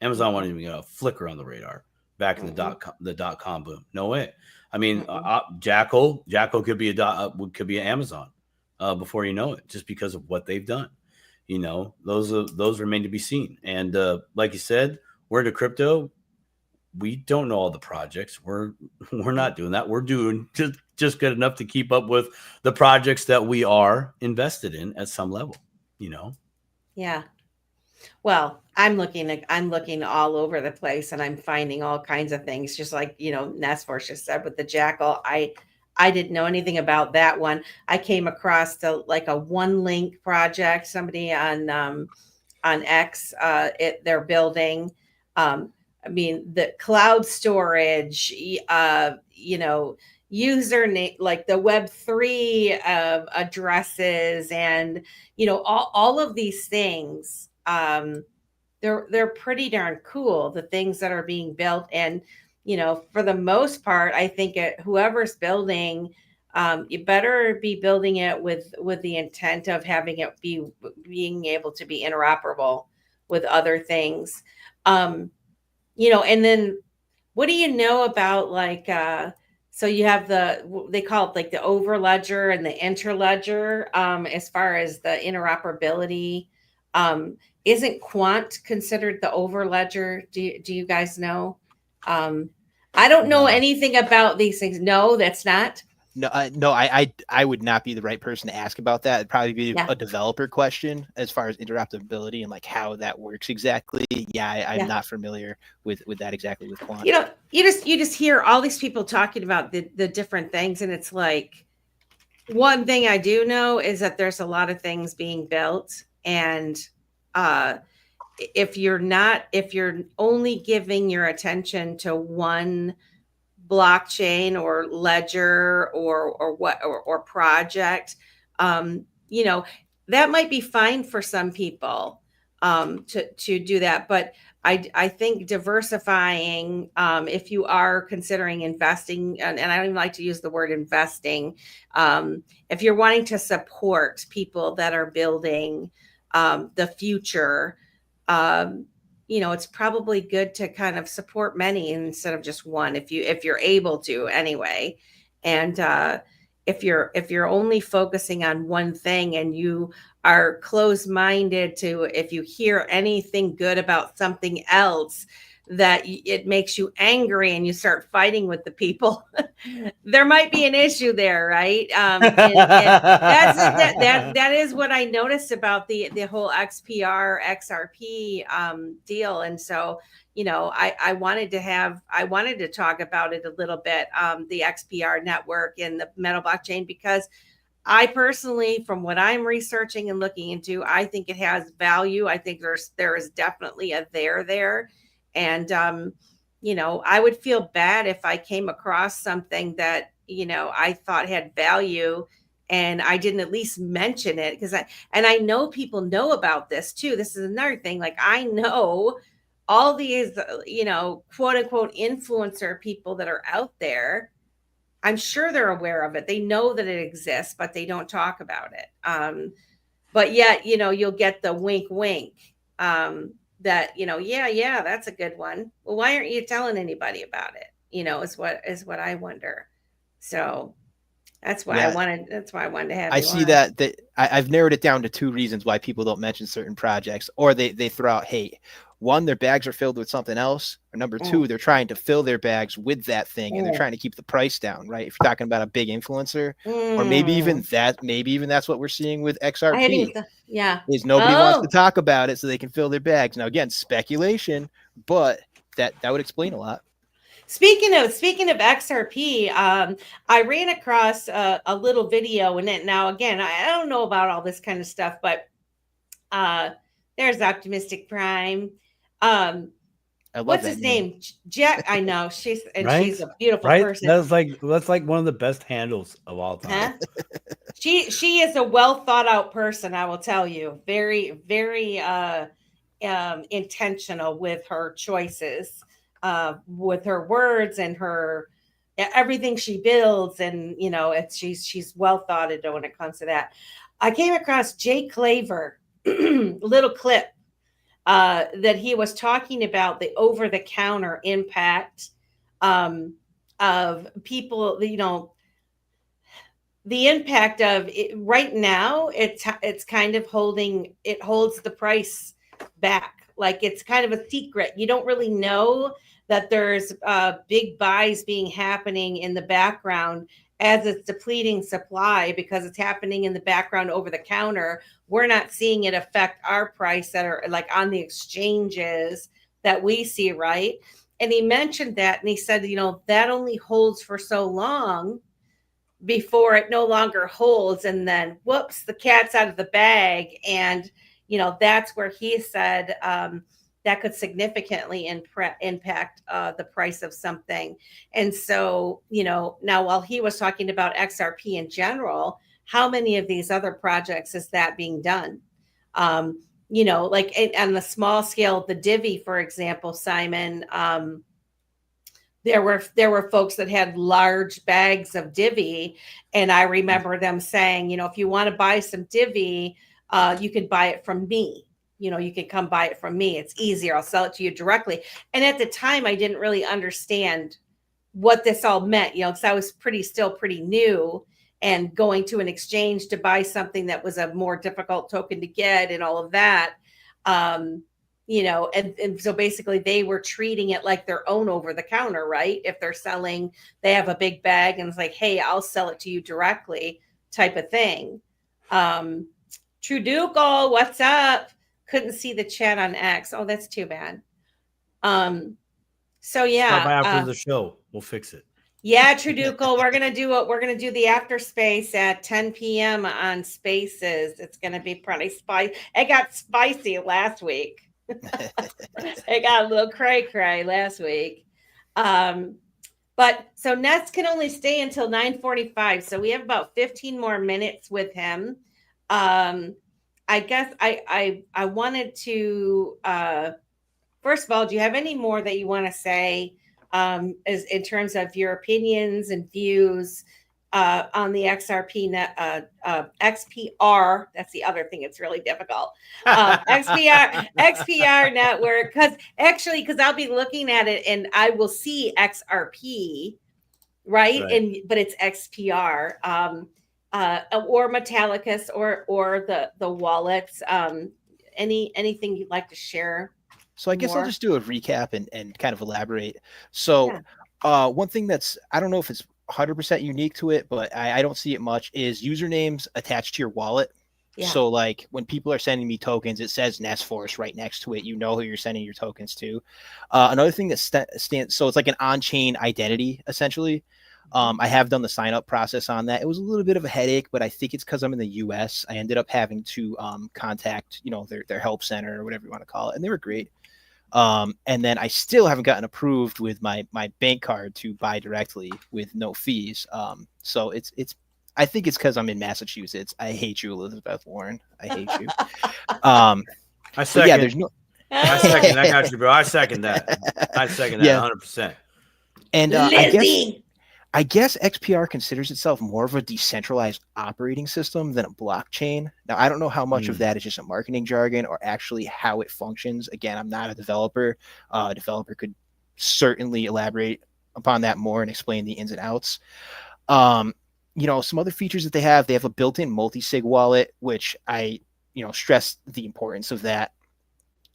Amazon wasn't even a flicker on the radar back in the .com boom. No way. Jackal could be an Amazon before you know it, just because of what they've done. Those remain to be seen. And like you said, we're into crypto. We don't know all the projects. We're not doing that. We're doing just good enough to keep up with the projects that we are invested in at some level. Yeah. Well, I'm looking all over the place, and I'm finding all kinds of things, just like, Nes Force just said with the jackal. I didn't know anything about that one. I came across like a one link project, somebody on X, they're building. I mean, the cloud storage, username, like the Web3 addresses, and all of these things. They're pretty darn cool, the things that are being built. And for the most part, I think whoever's building, you better be building it with the intent of having it being able to be interoperable with other things. And then what do you know about, like, so you have they call it like the over ledger and the interledger, as far as the interoperability. Isn't Quant considered the over ledger? Do you guys know? I don't know anything about these things. No, that's not. No, I would not be the right person to ask about that. It'd probably be a developer question as far as interoperability and like how that works exactly. I'm not familiar with that exactly with Quant. You just hear all these people talking about the different things, and it's like, one thing I do know is that there's a lot of things being built, and if you're only giving your attention to one blockchain or ledger or project, that might be fine for some people to do that. But I think diversifying, if you are considering investing, and I don't even like to use the word investing, if you're wanting to support people that are building the future, it's probably good to kind of support many instead of just one, if you're able to anyway. And if you're only focusing on one thing, and you are closed-minded to, if you hear anything good about something else, that it makes you angry and you start fighting with the people, there might be an issue there, right? And that is what I noticed about the whole XPR XRP deal. And so, I wanted to talk about it a little bit, the XPR network and the metal blockchain, because I personally, from what I'm researching and looking into, I think it has value. I think there is definitely a there. And, I would feel bad if I came across something that, I thought had value and I didn't at least mention it, because I know people know about this too. This is another thing. Like, I know all these, quote unquote influencer people that are out there. I'm sure they're aware of it. They know that it exists, but they don't talk about it. But yet, you'll get the wink, wink. That, that's a good one. Well, why aren't you telling anybody about it? Is what I wonder. So that's why I wanted to have I see that I've narrowed it down to two reasons why people don't mention certain projects, or they throw out hate. One, their bags are filled with something else, or number two, they're trying to fill their bags with that thing, and they're trying to keep the price down, right? If you're talking about a big influencer, or maybe even that's what we're seeing with XRP. Is nobody wants to talk about it so they can fill their bags. Now, again, speculation, but that would explain a lot. Speaking of XRP, I ran across a little video in it. Now, again, I don't know about all this kind of stuff, but there's Optimistic Prime. What's his name? Jack. I know she's a beautiful person. That's like one of the best handles of all time. Huh? She is a well thought out person, I will tell you. Very, very intentional with her choices, with her words and her everything she builds, and she's well thought out when it comes to that. I came across Jay Claver, little clip. That he was talking about the over-the-counter impact of people, the impact of it right now. It's kind of holds the price back. Like, it's kind of a secret. You don't really know that there's big buys being happening in the background as it's depleting supply because it's happening in the background over the counter. We're not seeing it affect our price that are like on the exchanges that we see, right? And he mentioned that, and he said, that only holds for so long before it no longer holds, and then whoops, the cat's out of the bag. And that's where he said that could significantly impact the price of something. And so now while he was talking about XRP in general, how many of these other projects is that being done? Like on the small scale, the Divi, for example, Simon, there were folks that had large bags of Divi, and I remember them saying, if you want to buy some Divi, you can buy it from me. You can come buy it from me. It's easier. I'll sell it to you directly. And at the time, I didn't really understand what this all meant, because I was still pretty new, and going to an exchange to buy something that was a more difficult token to get and all of that. And so basically they were treating it like their own over the counter, right? If they're selling, they have a big bag and it's like, hey, I'll sell it to you directly type of thing. Truducal, what's up? Couldn't see the chat on X. Oh, that's too bad. So yeah. Stop by after the show. We'll fix it. Yeah, Truducal, we're gonna do the after space at 10 p.m. on Spaces. It's gonna be pretty spicy. It got spicy last week. It got a little cray last week. But so Nes can only stay until 9:45. So we have about 15 more minutes with him. I guess I wanted to first of all, do you have any more that you want to say as in terms of your opinions and views on the XRP XPR? That's the other thing. It's really difficult. XPR network, because I'll be looking at it and I will see XRP, right? But it's XPR or Metallicus or the wallets. Anything you'd like to share? So I guess I'll just do a recap and kind of elaborate. So one thing that's, I don't know if it's 100% unique to it, but I don't see it much, is usernames attached to your wallet. Yeah. So like when people are sending me tokens, it says Nes Force right next to it. You know who you're sending your tokens to. Another thing that stands, so it's like an on-chain identity, essentially. I have done the sign up process on that. It was a little bit of a headache, but I think it's because I'm in the US. I ended up having to contact, their help center or whatever you want to call it. And they were great. And then I still haven't gotten approved with my bank card to buy directly with no fees. So I think it's because I'm in Massachusetts. I hate you, Elizabeth Warren. I hate you. I second. Yeah, there's no. I second. I got you, bro. I second that. 100%. And I guess XPR considers itself more of a decentralized operating system than a blockchain. Now, I don't know how much of that is just a marketing jargon or actually how it functions. Again, I'm not a developer. A developer could certainly elaborate upon that more and explain the ins and outs. Some other features that they have a built-in multi-sig wallet, which I, stressed the importance of that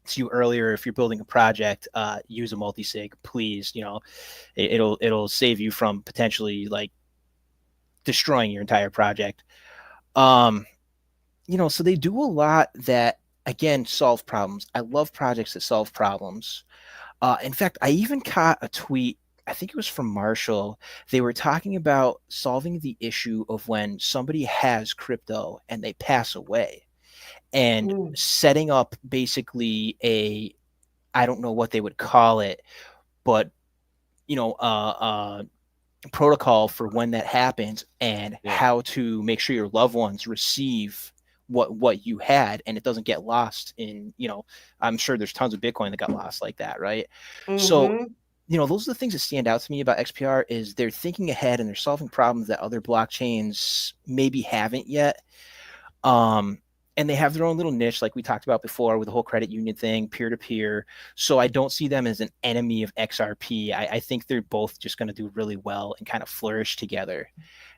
to you earlier. If you're building a project, use a multi-sig, please. It'll save you from potentially like destroying your entire project. So they do a lot that, again, solve problems. I love projects that solve problems. In fact, I even caught a tweet, I think it was from Marshall. They were talking about solving the issue of when somebody has crypto and they pass away, and setting up basically I don't know what they would call it, but protocol for when that happens and how to make sure your loved ones receive what you had and it doesn't get lost in, I'm sure there's tons of Bitcoin that got lost like that, right? So those are the things that stand out to me about XPR, is they're thinking ahead and they're solving problems that other blockchains maybe haven't yet. And they have their own little niche, like we talked about before, with the whole credit union thing, peer-to-peer. So I don't see them as an enemy of XRP. I think they're both just going to do really well and kind of flourish together.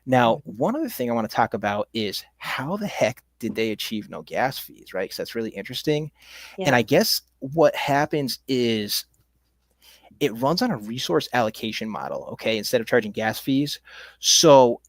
Now, one other thing I want to talk about is how the heck did they achieve no gas fees, right? Because that's really interesting. Yeah. And I guess what happens is it runs on a resource allocation model, okay, instead of charging gas fees. So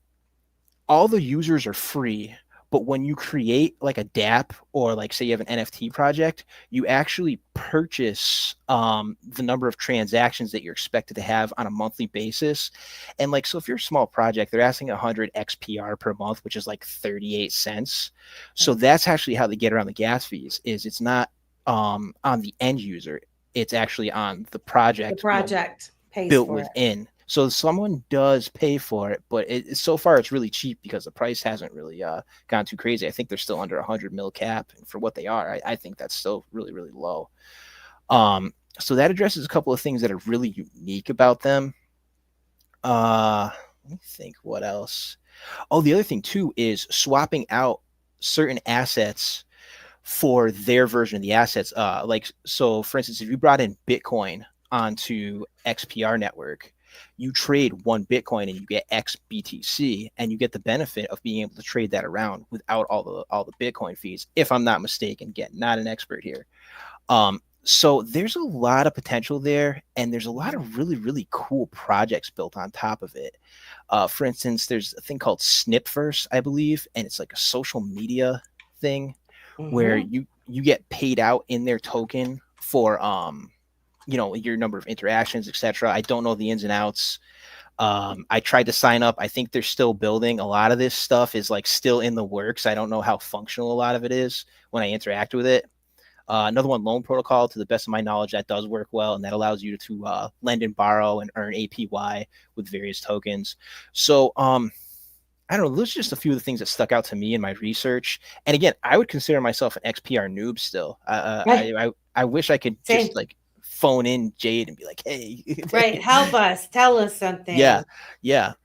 all the users are free, but when you create like a DApp or like say you have an NFT project, you actually purchase the number of transactions that you're expected to have on a monthly basis. And like, so if you're a small project, they're asking 100 XPR per month, which is like 38 cents. So that's actually how they get around the gas fees. Is it's not on the end user, it's actually on the project. The project pays built for within. it. So someone does pay for it, but so far it's really cheap because the price hasn't really gone too crazy. I think they're still under 100 mil cap, and for what they are, I think that's still really, really low. So that addresses a couple of things that are really unique about them. Let me think what else. Oh, the other thing too is swapping out certain assets for their version of the assets. Like, so for instance, if you brought in Bitcoin onto XPR network, you trade 1 Bitcoin and you get X BTC, and you get the benefit of being able to trade that around without all the Bitcoin fees, if I'm not mistaken. Again, not an expert here. So there's a lot of potential there, and there's a lot of really, really cool projects built on top of it. For instance, there's a thing called Snipverse, I believe, and it's like a social media thing where you get paid out in their token for your number of interactions, etc. I don't know the ins and outs. I tried to sign up. I think they're still building. A lot of this stuff is like still in the works. I don't know how functional a lot of it is when I interact with it. Another one, Loan Protocol, to the best of my knowledge, that does work well, and that allows you to lend and borrow and earn APY with various tokens. So I don't know, those are just a few of the things that stuck out to me in my research. And again, I would consider myself an XPR noob still. I wish I could just like phone in Jade and be like, hey, right, help us, tell us something. Yeah.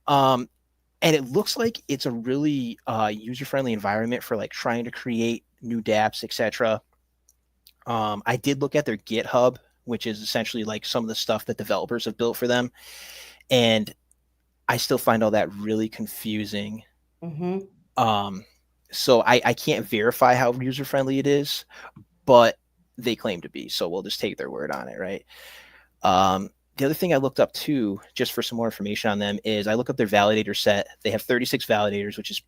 And it looks like it's a really user-friendly environment for like trying to create new dApps, etc. I did look at their GitHub, which is essentially like some of the stuff that developers have built for them, and I still find all that really confusing. So I can't verify how user-friendly it is, but they claim to be, so we'll just take their word on it, right? The other thing I looked up too, just for some more information on them, is I look up their validator set. They have 36 validators, which is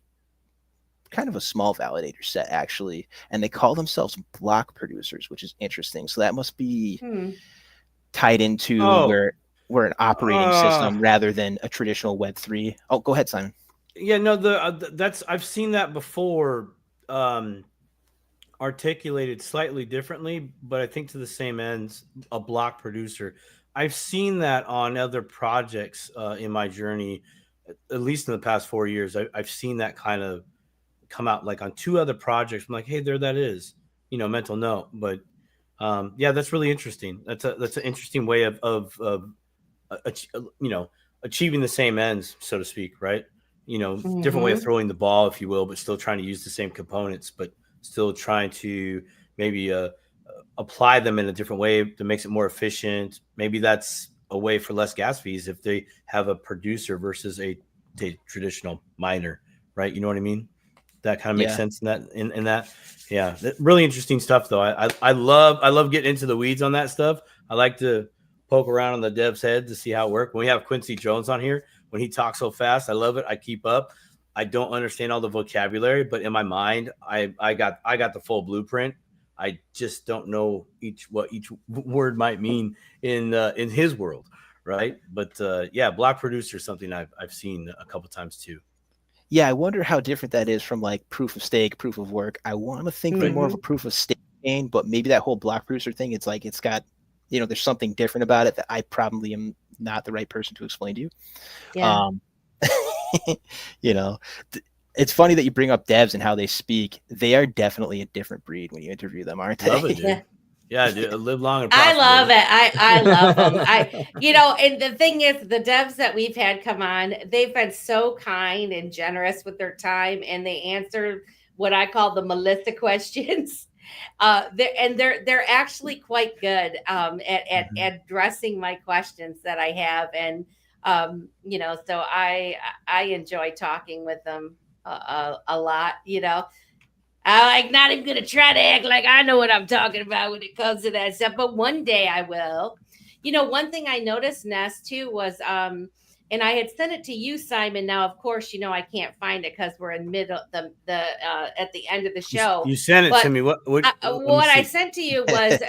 kind of a small validator set actually, and they call themselves block producers, which is interesting. So that must be tied into where we're an operating system rather than a traditional Web3. Oh, go ahead, Simon. Yeah, no, that's I've seen that before, articulated slightly differently, but I think to the same ends, a block producer. I've seen that on other projects in my journey, at least in the past 4 years. I've seen that kind of come out like on 2 other projects. I'm like, hey, there that is, mental note. But yeah, that's really interesting. That's an interesting way of achieving the same ends, so to speak, right? Different way of throwing the ball, if you will, but still trying to use the same components, but still trying to maybe apply them in a different way that makes it more efficient. Maybe that's a way for less gas fees if they have a producer versus a traditional miner, right? You know what I mean? That kind of makes sense in that. Yeah, really interesting stuff though. I love getting into the weeds on that stuff. I like to poke around on the dev's head to see how it works. When we have Quincy Jones on here, when he talks so fast, I love it. I keep up. I don't understand all the vocabulary, but in my mind, I got the full blueprint. I just don't know what each word might mean in his world, right? But yeah, block producer is something I've seen a couple times too. Yeah, I wonder how different that is from like proof of stake, proof of work. I want to think they're more of a proof of stake chain, but maybe that whole block producer thing, it's like it's got, there's something different about it that I probably am not the right person to explain to you. Yeah. It's funny that you bring up devs and how they speak. They are definitely a different breed when you interview them, aren't they? Love it, dude. Yeah, dude, live long and prosper. I love it. I love them. And the thing is, the devs that we've had come on, they've been so kind and generous with their time, and they answer what I call the Melissa questions. They're actually quite good at addressing my questions that I have, and so I enjoy talking with them a lot. I'm like not even gonna try to act like I know what I'm talking about when it comes to that stuff, but one day I will. one thing I noticed, Nes, too, was and I had sent it to you, Simon. Now, of course, I can't find it because we're in middle the at the end of the show. You sent it to me. What I sent to you was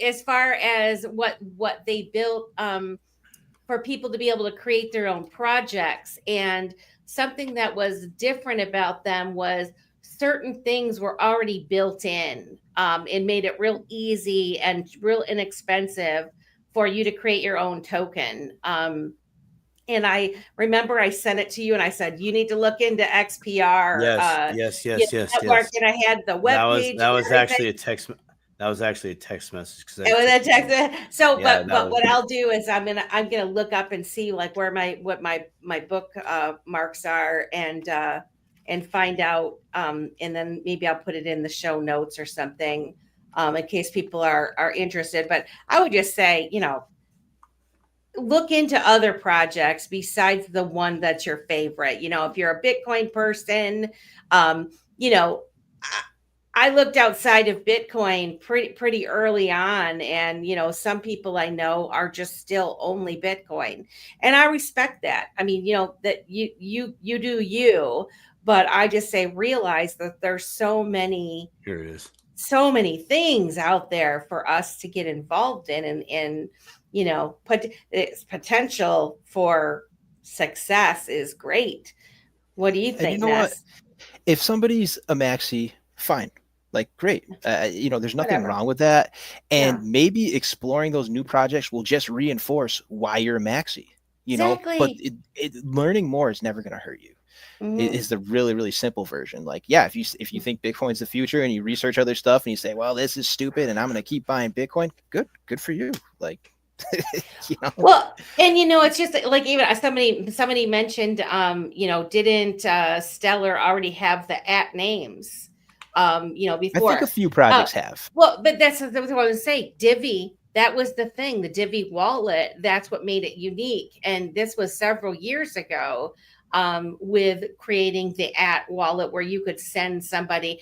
as far as what they built for people to be able to create their own projects, and something that was different about them was certain things were already built in and made it real easy and real inexpensive for you to create your own token. And I remember I sent it to you and I said, you need to look into XPR. Yes. Network. And I had the web page. That was actually a text. That was actually a text message. It was a text. So, but what I'll do is I'm gonna look up and see like where what my book marks are and find out. And then maybe I'll put it in the show notes or something in case people are interested. But I would just say, look into other projects besides the one that's your favorite. If you're a Bitcoin person, I looked outside of Bitcoin pretty early on, and some people I know are just still only Bitcoin, and I respect that. I mean, that you do you, but I just say realize that there's so many things out there for us to get involved in, and its potential for success is great. What do you think, Nes? If somebody's a maxi, fine. Like, great. There's nothing wrong with that. And maybe exploring those new projects will just reinforce why you're a maxi, exactly. But learning more is never going to hurt you. Mm-hmm. It is the really, really simple version. Like, yeah, if you think Bitcoin's the future and you research other stuff and you say, well, this is stupid and I'm going to keep buying Bitcoin. Good for you. Like, Well, and it's just like even somebody mentioned, didn't Stellar already have the names? Before. I think a few projects have. Well, but that's what I was going to say. Divi, that was the thing. The Divi wallet, that's what made it unique. And this was several years ago with creating the wallet where you could send somebody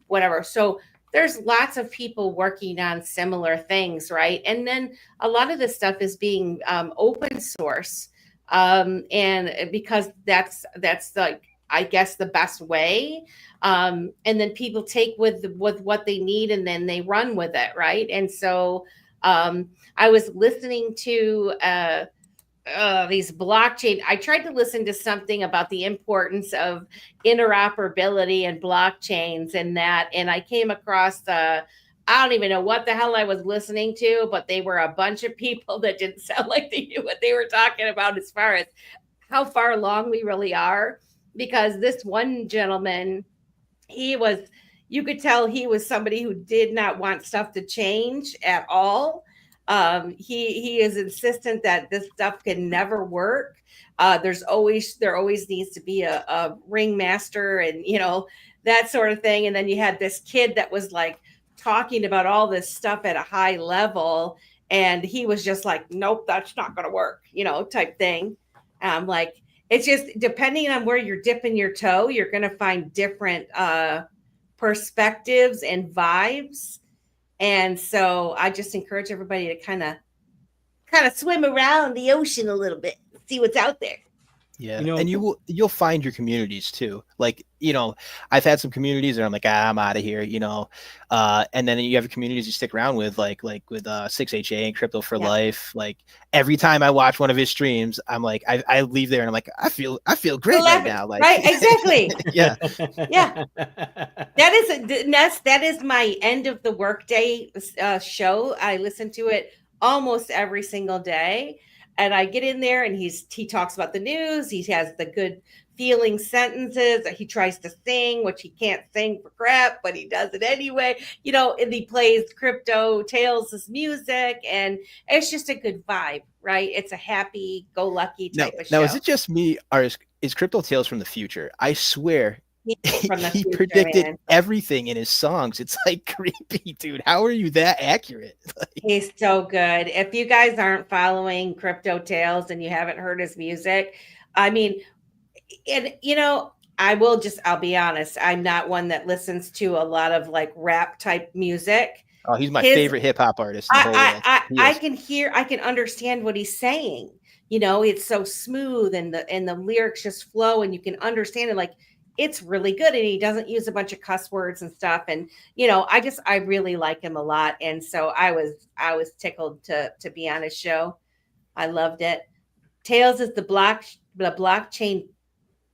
whatever. So there's lots of people working on similar things, right? And then a lot of this stuff is being open source, and because that's like, I guess, the best way. And then people take with what they need and then they run with it, right? And so I was listening to these blockchain. I tried to listen to something about the importance of interoperability and blockchains and I came across I don't even know what the hell I was listening to, but they were a bunch of people that didn't sound like they knew what they were talking about as far as how far along we really are. Because this one gentleman, you could tell he was somebody who did not want stuff to change at all. He is insistent that this stuff can never work. There always needs to be a ringmaster and, that sort of thing. And then you had this kid that was like talking about all this stuff at a high level. And he was just like, nope, that's not going to work, type thing. Like, it's just depending on where you're dipping your toe, you're going to find different perspectives and vibes. And so I just encourage everybody to kind of swim around the ocean a little bit, see what's out there. Yeah. And you'll find your communities too. Like, I've had some communities that I'm like, I'm out of here, and then you have communities you stick around with, like with 6HA and Crypto for Life. Like every time I watch one of his streams, I'm like, I leave there and I'm like, I feel great right now. Like, right. Exactly. Yeah. Yeah. That is my end of the workday show. I listen to it almost every single day. And I get in there and he talks about the news. He has the good feeling sentences. He tries to sing, which he can't sing for crap, but he does it anyway. And he plays Crypto Tales' music, and it's just a good vibe, right? It's a happy-go-lucky type of show. Now, is it just me, or is Crypto Tales from the future? I swear he predicted everything in his songs. It's like creepy, dude. How are you that accurate? He's so good. If you guys aren't following Crypto Tales and you haven't heard his music, I mean, and I'll be honest, I'm not one that listens to a lot of like rap type music. Oh, he's my favorite hip hop artist in the whole world. I can understand what he's saying. You know, it's so smooth and the lyrics just flow and you can understand it. Like, it's really good. And he doesn't use a bunch of cuss words and stuff. And, you know, I really like him a lot. And so I was tickled to be on his show. I loved it. Tails is the blockchain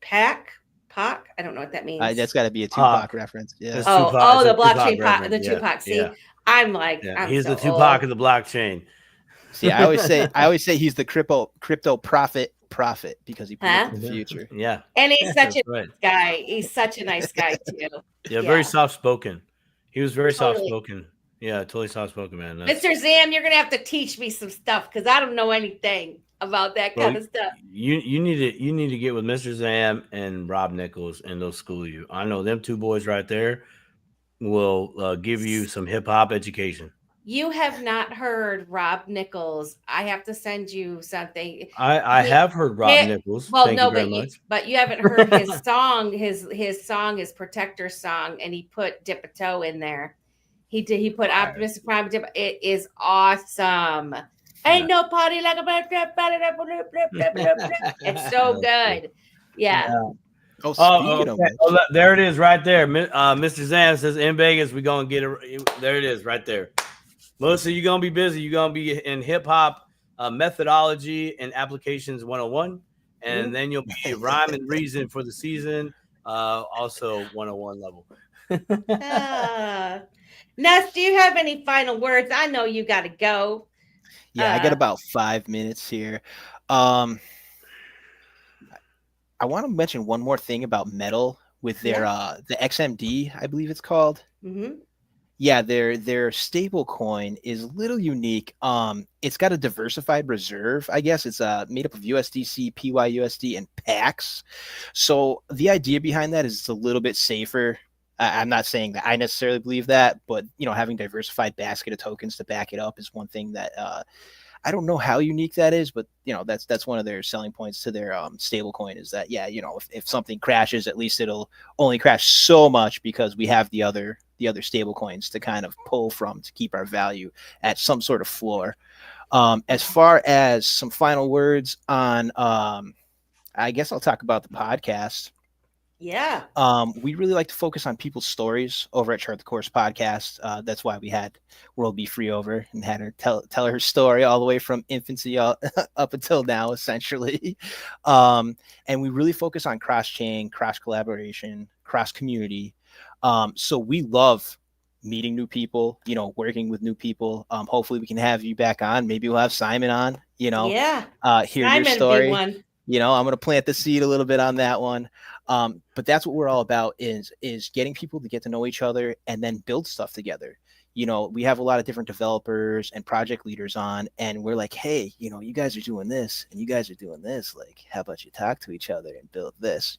Pac. I don't know what that means. That's got to be a Tupac reference. Yeah. The blockchain Pac, the Tupac. See, yeah. I'm like, he's the Tupac of the blockchain. See, I always say he's the crypto prophet because he predicted the future. Yeah, and he's such a nice guy. He's such a nice guy too. Yeah, very soft spoken. He was very soft spoken. Yeah, totally soft spoken, man. Mr. Zam, you're gonna have to teach me some stuff because I don't know anything about that kind of stuff. You need to get with Mr. Zam and Rob Nichols, and they'll school you. I know them two boys right there will give you some hip hop education. You have not heard Rob Nichols. I have to send you something. I have heard Rob Nichols. Well, thank you but you haven't heard his song. His song is Protector Song, and he put Dip a Toe in there. He put Optimistic Prime Dip. It is awesome. Ain't no party like a it's so good. Yeah. There it is right there. Mr. Zan says in Vegas, we're going to get it. There it is right there. Melissa, you're going to be busy. You're going to be in hip hop methodology and applications 101. And then you'll be rhyme and reason for the season. Also 101 level. Nes, do you have any final words? I know you got to go. Yeah, I got about 5 minutes here. I want to mention one more thing about Metal with their the XMD, I believe it's called. Mm-hmm. Yeah, their stable coin is a little unique. It's got a diversified reserve. I guess it's made up of USDC, PYUSD, and PAX. So the idea behind that is it's a little bit safer. I'm not saying that I necessarily believe that, but having diversified basket of tokens to back it up is one thing that I don't know how unique that is, but that's one of their selling points to their stable coin is that if something crashes, at least it'll only crash so much because we have the other stable coins to kind of pull from to keep our value at some sort of floor. As far as some final words on, I guess I'll talk about the podcast. Yeah. We really like to focus on people's stories over at Chart the Course podcast. That's why we had WorldBeFree over and had her tell her story all the way from infancy up until now, essentially. And we really focus on cross-chain, cross-collaboration, cross-community. So we love meeting new people, working with new people. Hopefully we can have you back on. Maybe we'll have Simon on, hear Simon, your story. I'm going to plant the seed a little bit on that one. But that's what we're all about is getting people to get to know each other and then build stuff together. We have a lot of different developers and project leaders on, and we're like, hey, you guys are doing this and you guys are doing this. Like, how about you talk to each other and build this,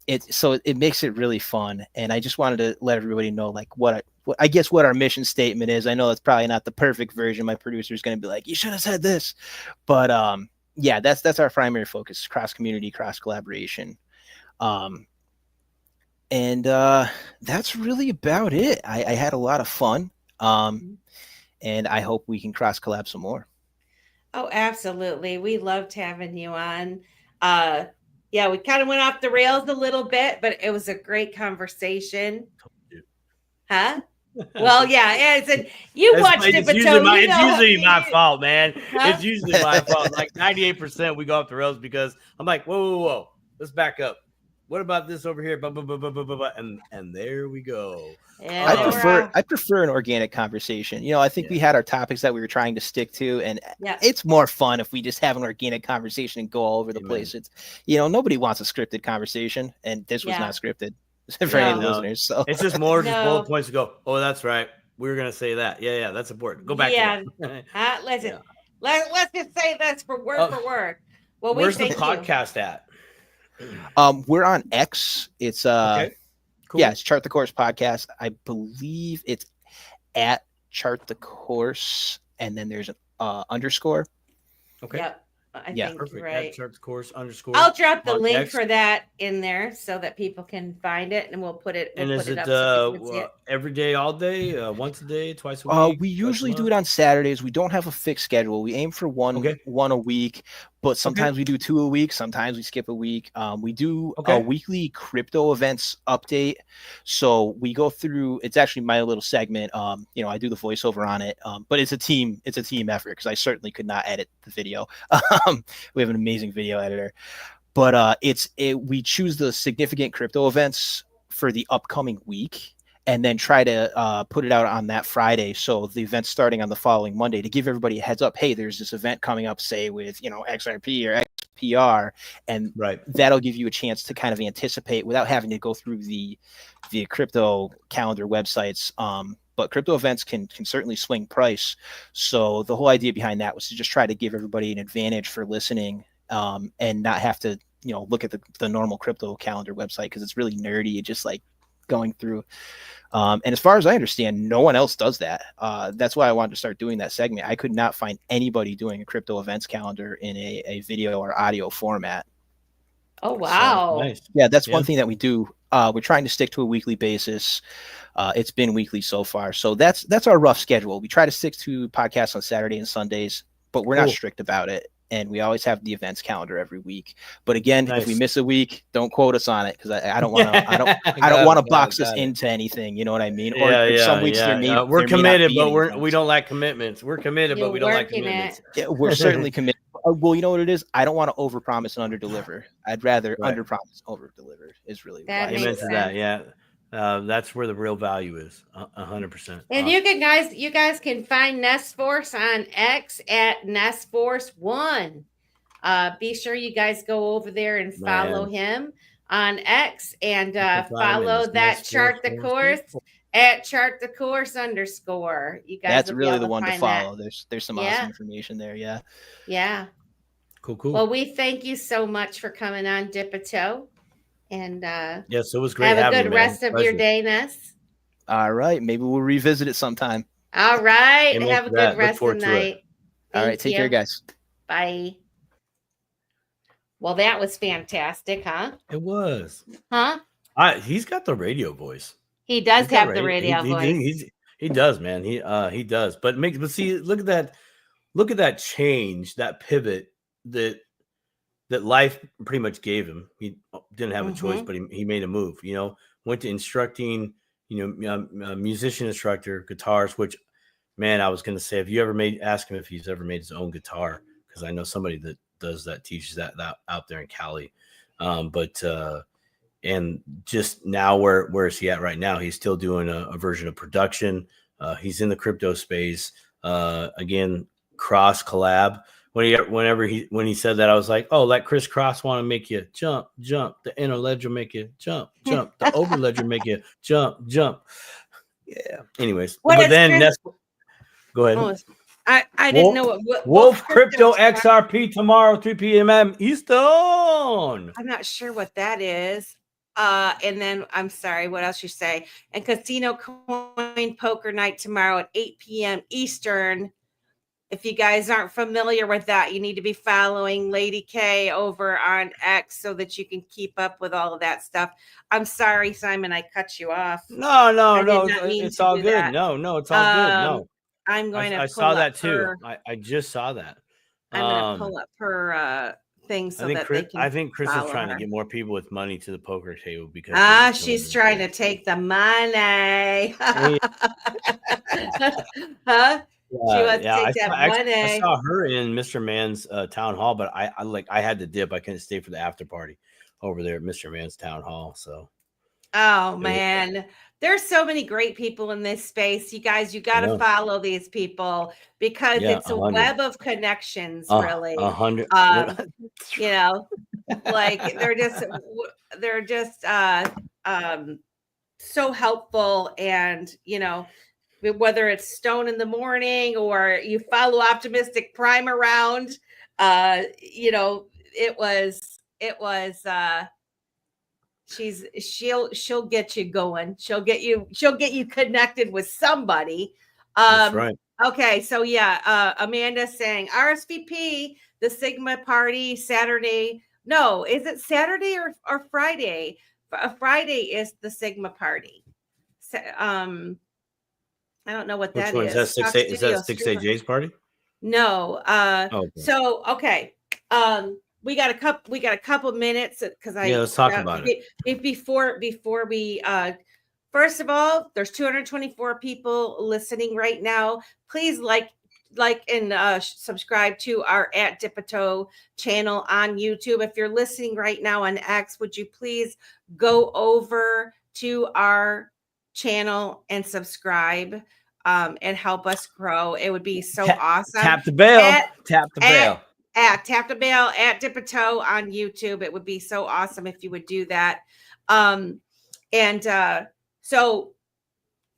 it makes it really fun. And I just wanted to let everybody know, like, what our mission statement is. I know that's probably not the perfect version. My producer is going to be like, you should have said this, but, yeah, that's our primary focus: cross community, cross collaboration, and that's really about it. I had a lot of fun, and I hope we can cross collab some more. Oh, absolutely! We loved having you on. Yeah, we kind of went off the rails a little bit, but it was a great conversation. Huh? Well, yeah, you watched it, but it's usually my fault, man. Huh? It's usually my fault. Like 98%, we go off the rails because I'm like, whoa, let's back up. What about this over here? And there we go. Yeah, I prefer an organic conversation. I think we had our topics that we were trying to stick to, and it's more fun if we just have an organic conversation and go all over the place. It's nobody wants a scripted conversation, and this was not scripted. For any of the listeners, so it's just more bullet points to go. Oh, that's right. We were gonna say that. Yeah, that's important. Go back. Yeah, let's just say that's for work. Well, where's the podcast at? We're on X. It's okay. Cool. Yeah, it's Chart the Course podcast. I believe it's at Chart the Course, and then there's an underscore. Okay. Yep. I think perfect. right. At Charts Course _ I'll drop the link X. for that in there so that people can find it, and we'll put it. And is it up so people can see it. every day, all day, once a day, twice a week? We usually do it on Saturdays. We don't have a fixed schedule. We aim for one a week, but sometimes we do 2 a week. Sometimes we skip a week. We do a weekly crypto events update. So we go through. It's actually my little segment. I do the voiceover on it. But it's a team effort because I certainly could not edit the video. We have an amazing video editor, but we choose the significant crypto events for the upcoming week, and then try to put it out on that Friday. So the event's starting on the following Monday to give everybody a heads up. Hey, there's this event coming up, say with, XRP or XPR. And that'll give you a chance to kind of anticipate without having to go through the crypto calendar websites. But crypto events can certainly swing price. So the whole idea behind that was to just try to give everybody an advantage for listening, and not have to, look at the normal crypto calendar website, because it's really nerdy. It's just like going through. And as far as I understand, no one else does that. That's why I wanted to start doing that segment. I could not find anybody doing a crypto events calendar in a video or audio format. Oh, wow. So, nice. Yeah, that's one thing that we do. We're trying to stick to a weekly basis. It's been weekly so far. So that's our rough schedule. We try to stick to podcasts on Saturday and Sundays, but we're not strict about it. And we always have the events calendar every week. But again, if we miss a week, don't quote us on it, because I don't want to. I don't want to box us into anything. You know what I mean? Or some weeks we're committed, but we don't like commitments. We're committed, but we don't like commitments. Yeah, we're certainly committed. Well, you know what it is? I don't want to overpromise and underdeliver. I'd rather underpromise, overdeliver. Is really that what makes sense. That. Yeah. That's where the real value is. 100%. And you guys can find Nes Force on X at Nes Force 1. Be sure you guys go over there and follow him on X, and follow that Chart the Course at Chart the Course _. You guys, that's really the one to follow. There's some awesome information there. Yeah. Cool. Well, we thank you so much for coming on Dip a Toe. And yes, it was great. Have a good rest of your day, Nes. All right, maybe we'll revisit it sometime. All right, have a good rest of the night. All right, take care, guys. Bye. Well, that was fantastic, huh? It was. Huh? He's got the radio voice. He does have the radio voice. He does, man. He does. But see, look at that. Look at that change, that pivot that life pretty much gave him. He didn't have a choice, but he made a move. Went to instructing, musician instructor, guitars. Which, man, I was going to say, if you ever ask him if he's ever made his own guitar, because I know somebody that does that, teaches that out there in Cali. And just now, where is he at right now? He's still doing a version of production. He's in the crypto space. Again, cross collab. When he said that, I was like, oh, let Chris Cross want to make you jump. The inner ledger make you jump. The over ledger make you jump. Yeah. Anyways, but then go ahead. Oh, I didn't know what Wolf Crypto XRP tomorrow, 3 p.m. Eastern. I'm not sure what that is. And then I'm sorry, what else you say? And Casino Coin Poker Night tomorrow at 8 p.m. Eastern. If you guys aren't familiar with that, you need to be following Lady K over on X so that you can keep up with all of that stuff. I'm sorry, Simon, I cut you off. No, it's all good. That. No, it's all good. No, I'm going to. I saw that too. I just saw that. I'm going to pull up her thing so that they can. I think Chris is trying to get more people with money to the poker table because she's trying to take the money. Huh? She wants to take that money. I saw her in Mr. Man's town hall, but I had to dip. I couldn't stay for the after party over there at Mr. Man's town hall. So, oh man, there's so many great people in this space. You guys, you got to follow these people because it's a web of connections. Really, 100. Like they're just so helpful, and whether it's Stone in the Morning or you follow Optimistic Prime around, it was she'll get you going. She'll get you connected with somebody. That's right. Okay. So Amanda saying RSVP the Sigma party Saturday. No, is it Saturday or Friday? Friday is the Sigma party. So, I don't know what Which that one is. is that? Is that 6AJ's party? No. Okay. So okay. We got a couple minutes because let's talk about it before we first of all, there's 224 people listening right now. Please like and subscribe to our @Dipito channel on YouTube. If you're listening right now on X, would you please go over to our channel and subscribe and help us grow? It would be so awesome. Tap the bell. Tap the bell. Tap the bell @Dipito on YouTube. It would be so awesome if you would do that. So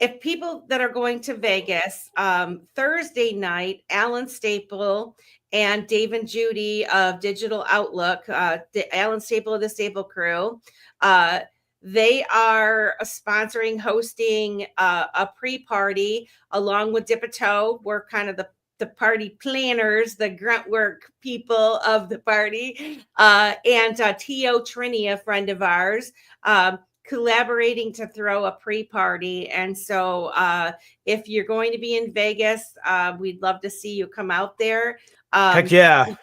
if people that are going to Vegas, Thursday night, Alan Staple and Dave and Judy of Digital Outlook, Alan Staple of the Staple Crew, they are hosting a pre-party along with Dipito. We're kind of the party planners, the grunt work people of the party, and T.O. Trini, a friend of ours, collaborating to throw a pre-party. And so if you're going to be in Vegas, we'd love to see you come out there. Heck yeah.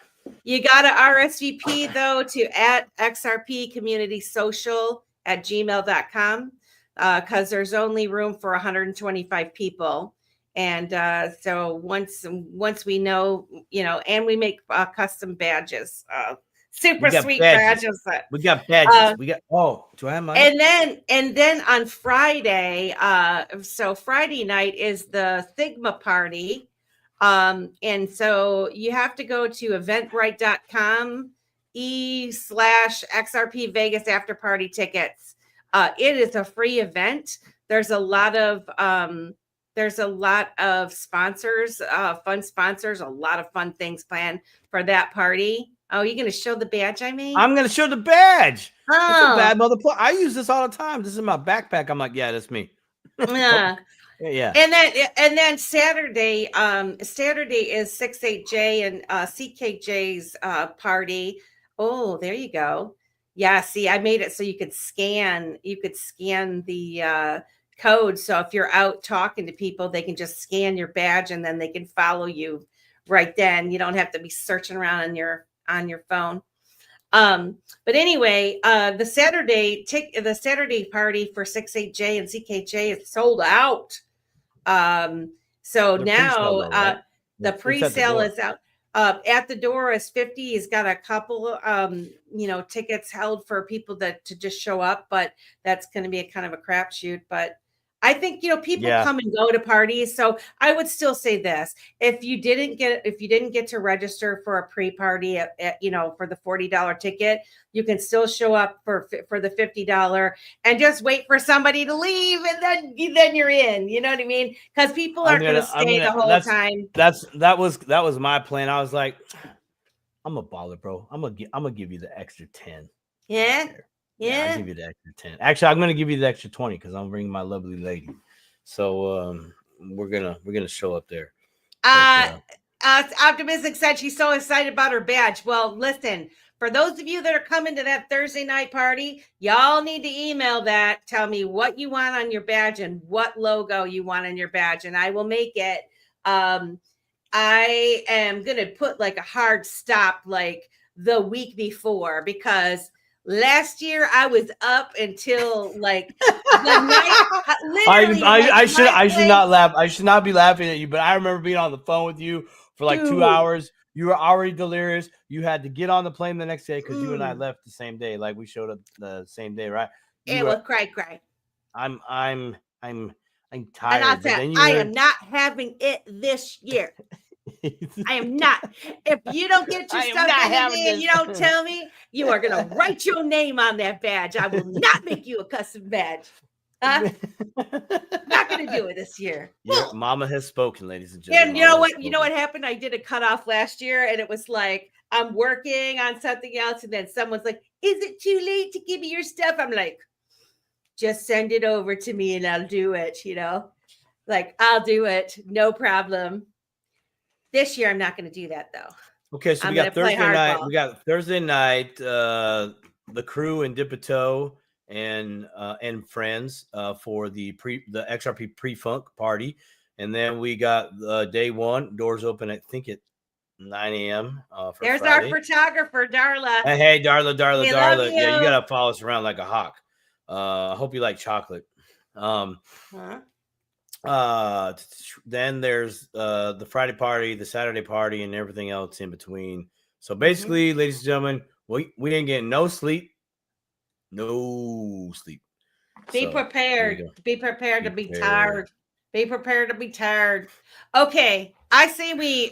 You got to RSVP though to @xrpcommunitysocial@gmail.com because there's only room for 125 people. And so once we know, and we make custom badges, super sweet badges. We got badges. Do I have mine? And then on Friday, so Friday night is the Sigma party. And so you have to go to eventbrite.com/XRP Vegas after party tickets. It is a free event. There's a lot of sponsors, fun sponsors, a lot of fun things planned for that party. Oh, you're going to show the badge I made? I'm going to show the badge. Oh. It's a bad mother. I use this all the time. This is my backpack. I'm like, yeah, that's me. Yeah. Yeah. And then Saturday is 68J and CKJ's party. Oh, there you go. Yeah, see, I made it so you could scan the code. So if you're out talking to people, they can just scan your badge and then they can follow you right then. You don't have to be searching around on your phone. But anyway, the Saturday party for 68J and CKJ is sold out. So now the pre-sale is out. At the door is 50. He's got a couple tickets held for people to just show up, but that's going to be a kind of a crapshoot. But I think people come and go to parties. So I would still say this: if you didn't get to register for a pre-party at for the $40 ticket, you can still show up for the $50 and just wait for somebody to leave, and then you're in. You know what I mean? Because people aren't going to stay the whole time. That was my plan. I was like, I'm a baller, bro. I'm gonna give you the extra 10. Yeah. Yeah, I'll give you the extra 10. Actually, I'm gonna give you the extra 20 because I'm bringing my lovely lady. So we're gonna show up there. Optimistic said she's so excited about her badge. Well, listen, for those of you that are coming to that Thursday night party, y'all need to email that. Tell me what you want on your badge and what logo you want on your badge, and I will make it. I am gonna put like a hard stop like the week before because last year I was up until like the night. I should not laugh. I should not be laughing at you, but I remember being on the phone with you for like 2 hours. You were already delirious. You had to get on the plane the next day because you and I left the same day. Like we showed up the same day, right? It was cray. I'm tired. And I said, I am not having it this year. I am not. If you don't get your stuff in, you don't tell me, you are going to write your name on that badge. I will not make you a custom badge. Not going to do it this year. Your mama has spoken, ladies and gentlemen. And you know what? You know what happened? I did a cutoff last year, and it was like I'm working on something else, and then someone's like, "Is it too late to give me your stuff?" I'm like, "Just send it over to me, and I'll do it." Like I'll do it, no problem. This year, I'm not going to do that, though. Okay, so we got Thursday night. We got Thursday night. The crew and Dipito and friends for the XRP pre-funk party, and then we got day one. Doors open, I think at 9 a.m. There's Friday. our photographer, Darla. Hey, Darla. Love you. Yeah, you gotta follow us around like a hawk. I hope you like chocolate. Then there's the Friday party, the Saturday party, and everything else in between. So basically, ladies and gentlemen, we ain't getting no sleep. No sleep. Be prepared. Be prepared to be tired. Be prepared to be tired. Okay, I say we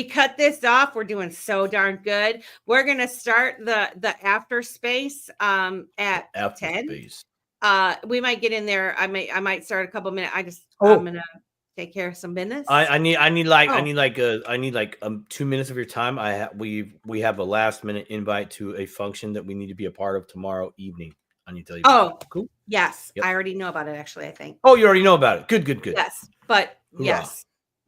cut this off. We're doing so darn good. We're gonna start the after space at 10. We might get in there. I might start a couple minutes. I'm gonna take care of some business. I need like 2 minutes of your time. We have a last minute invite to a function that we need to be a part of tomorrow evening. I need to tell you. Oh, cool. Yes, yep. I already know about it. Actually, I think. Oh, you already know about it. Good. Yes, but hoorah. Yes.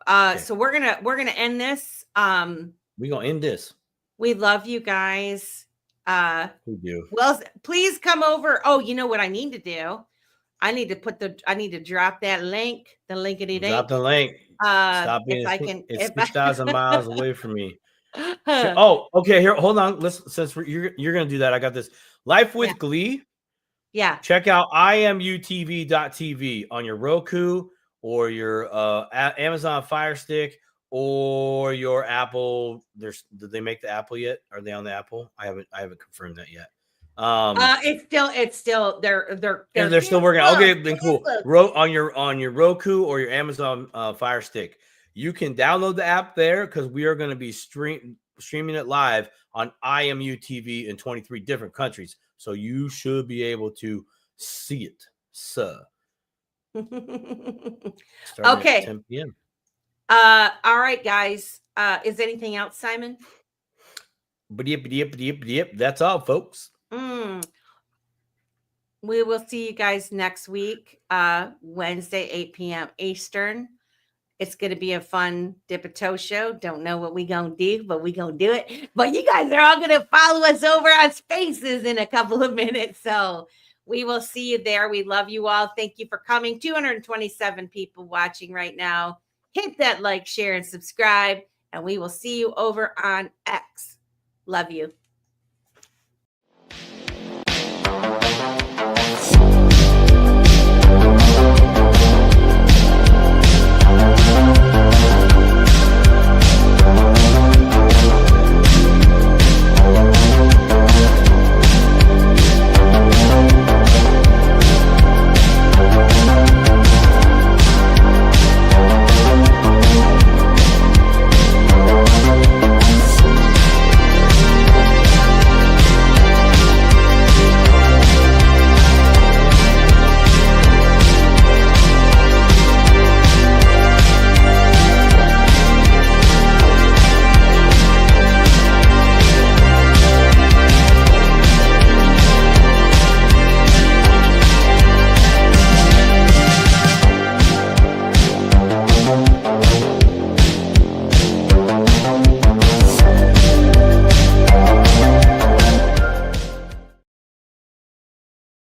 Okay. So we're gonna end this. We're gonna end this. We love you guys. We do. Well, please come over. Oh, you know what I need to do? I need to drop that link. The linkity link. Drop the link. Stop being. It's 6,000 miles away from me. Oh, okay. Here, hold on. Listen, since you're gonna do that, I got this. Life with Glee. Yeah. Check out imutv.tv on your Roku or your Amazon Fire Stick or your Apple. Did they make the Apple yet? Are they on the Apple? I haven't confirmed that yet. It's still they're still working. Okay, then cool. On your Roku or your Amazon Fire Stick, you can download the app there because we are going to be streaming it live on IMUTV in 23 different countries. So you should be able to see it, sir. Okay. At 10 p.m. All right, guys. Is anything else, Simon? Yep. That's all, folks. We will see you guys next week, Wednesday, 8 p.m. Eastern. It's going to be a fun Dipito show. Don't know what we going to do, but we going to do it. But you guys are all going to follow us over on Spaces in a couple of minutes. So we will see you there. We love you all. Thank you for coming. 227 people watching right now. Hit that like, share, and subscribe. And we will see you over on X. Love you.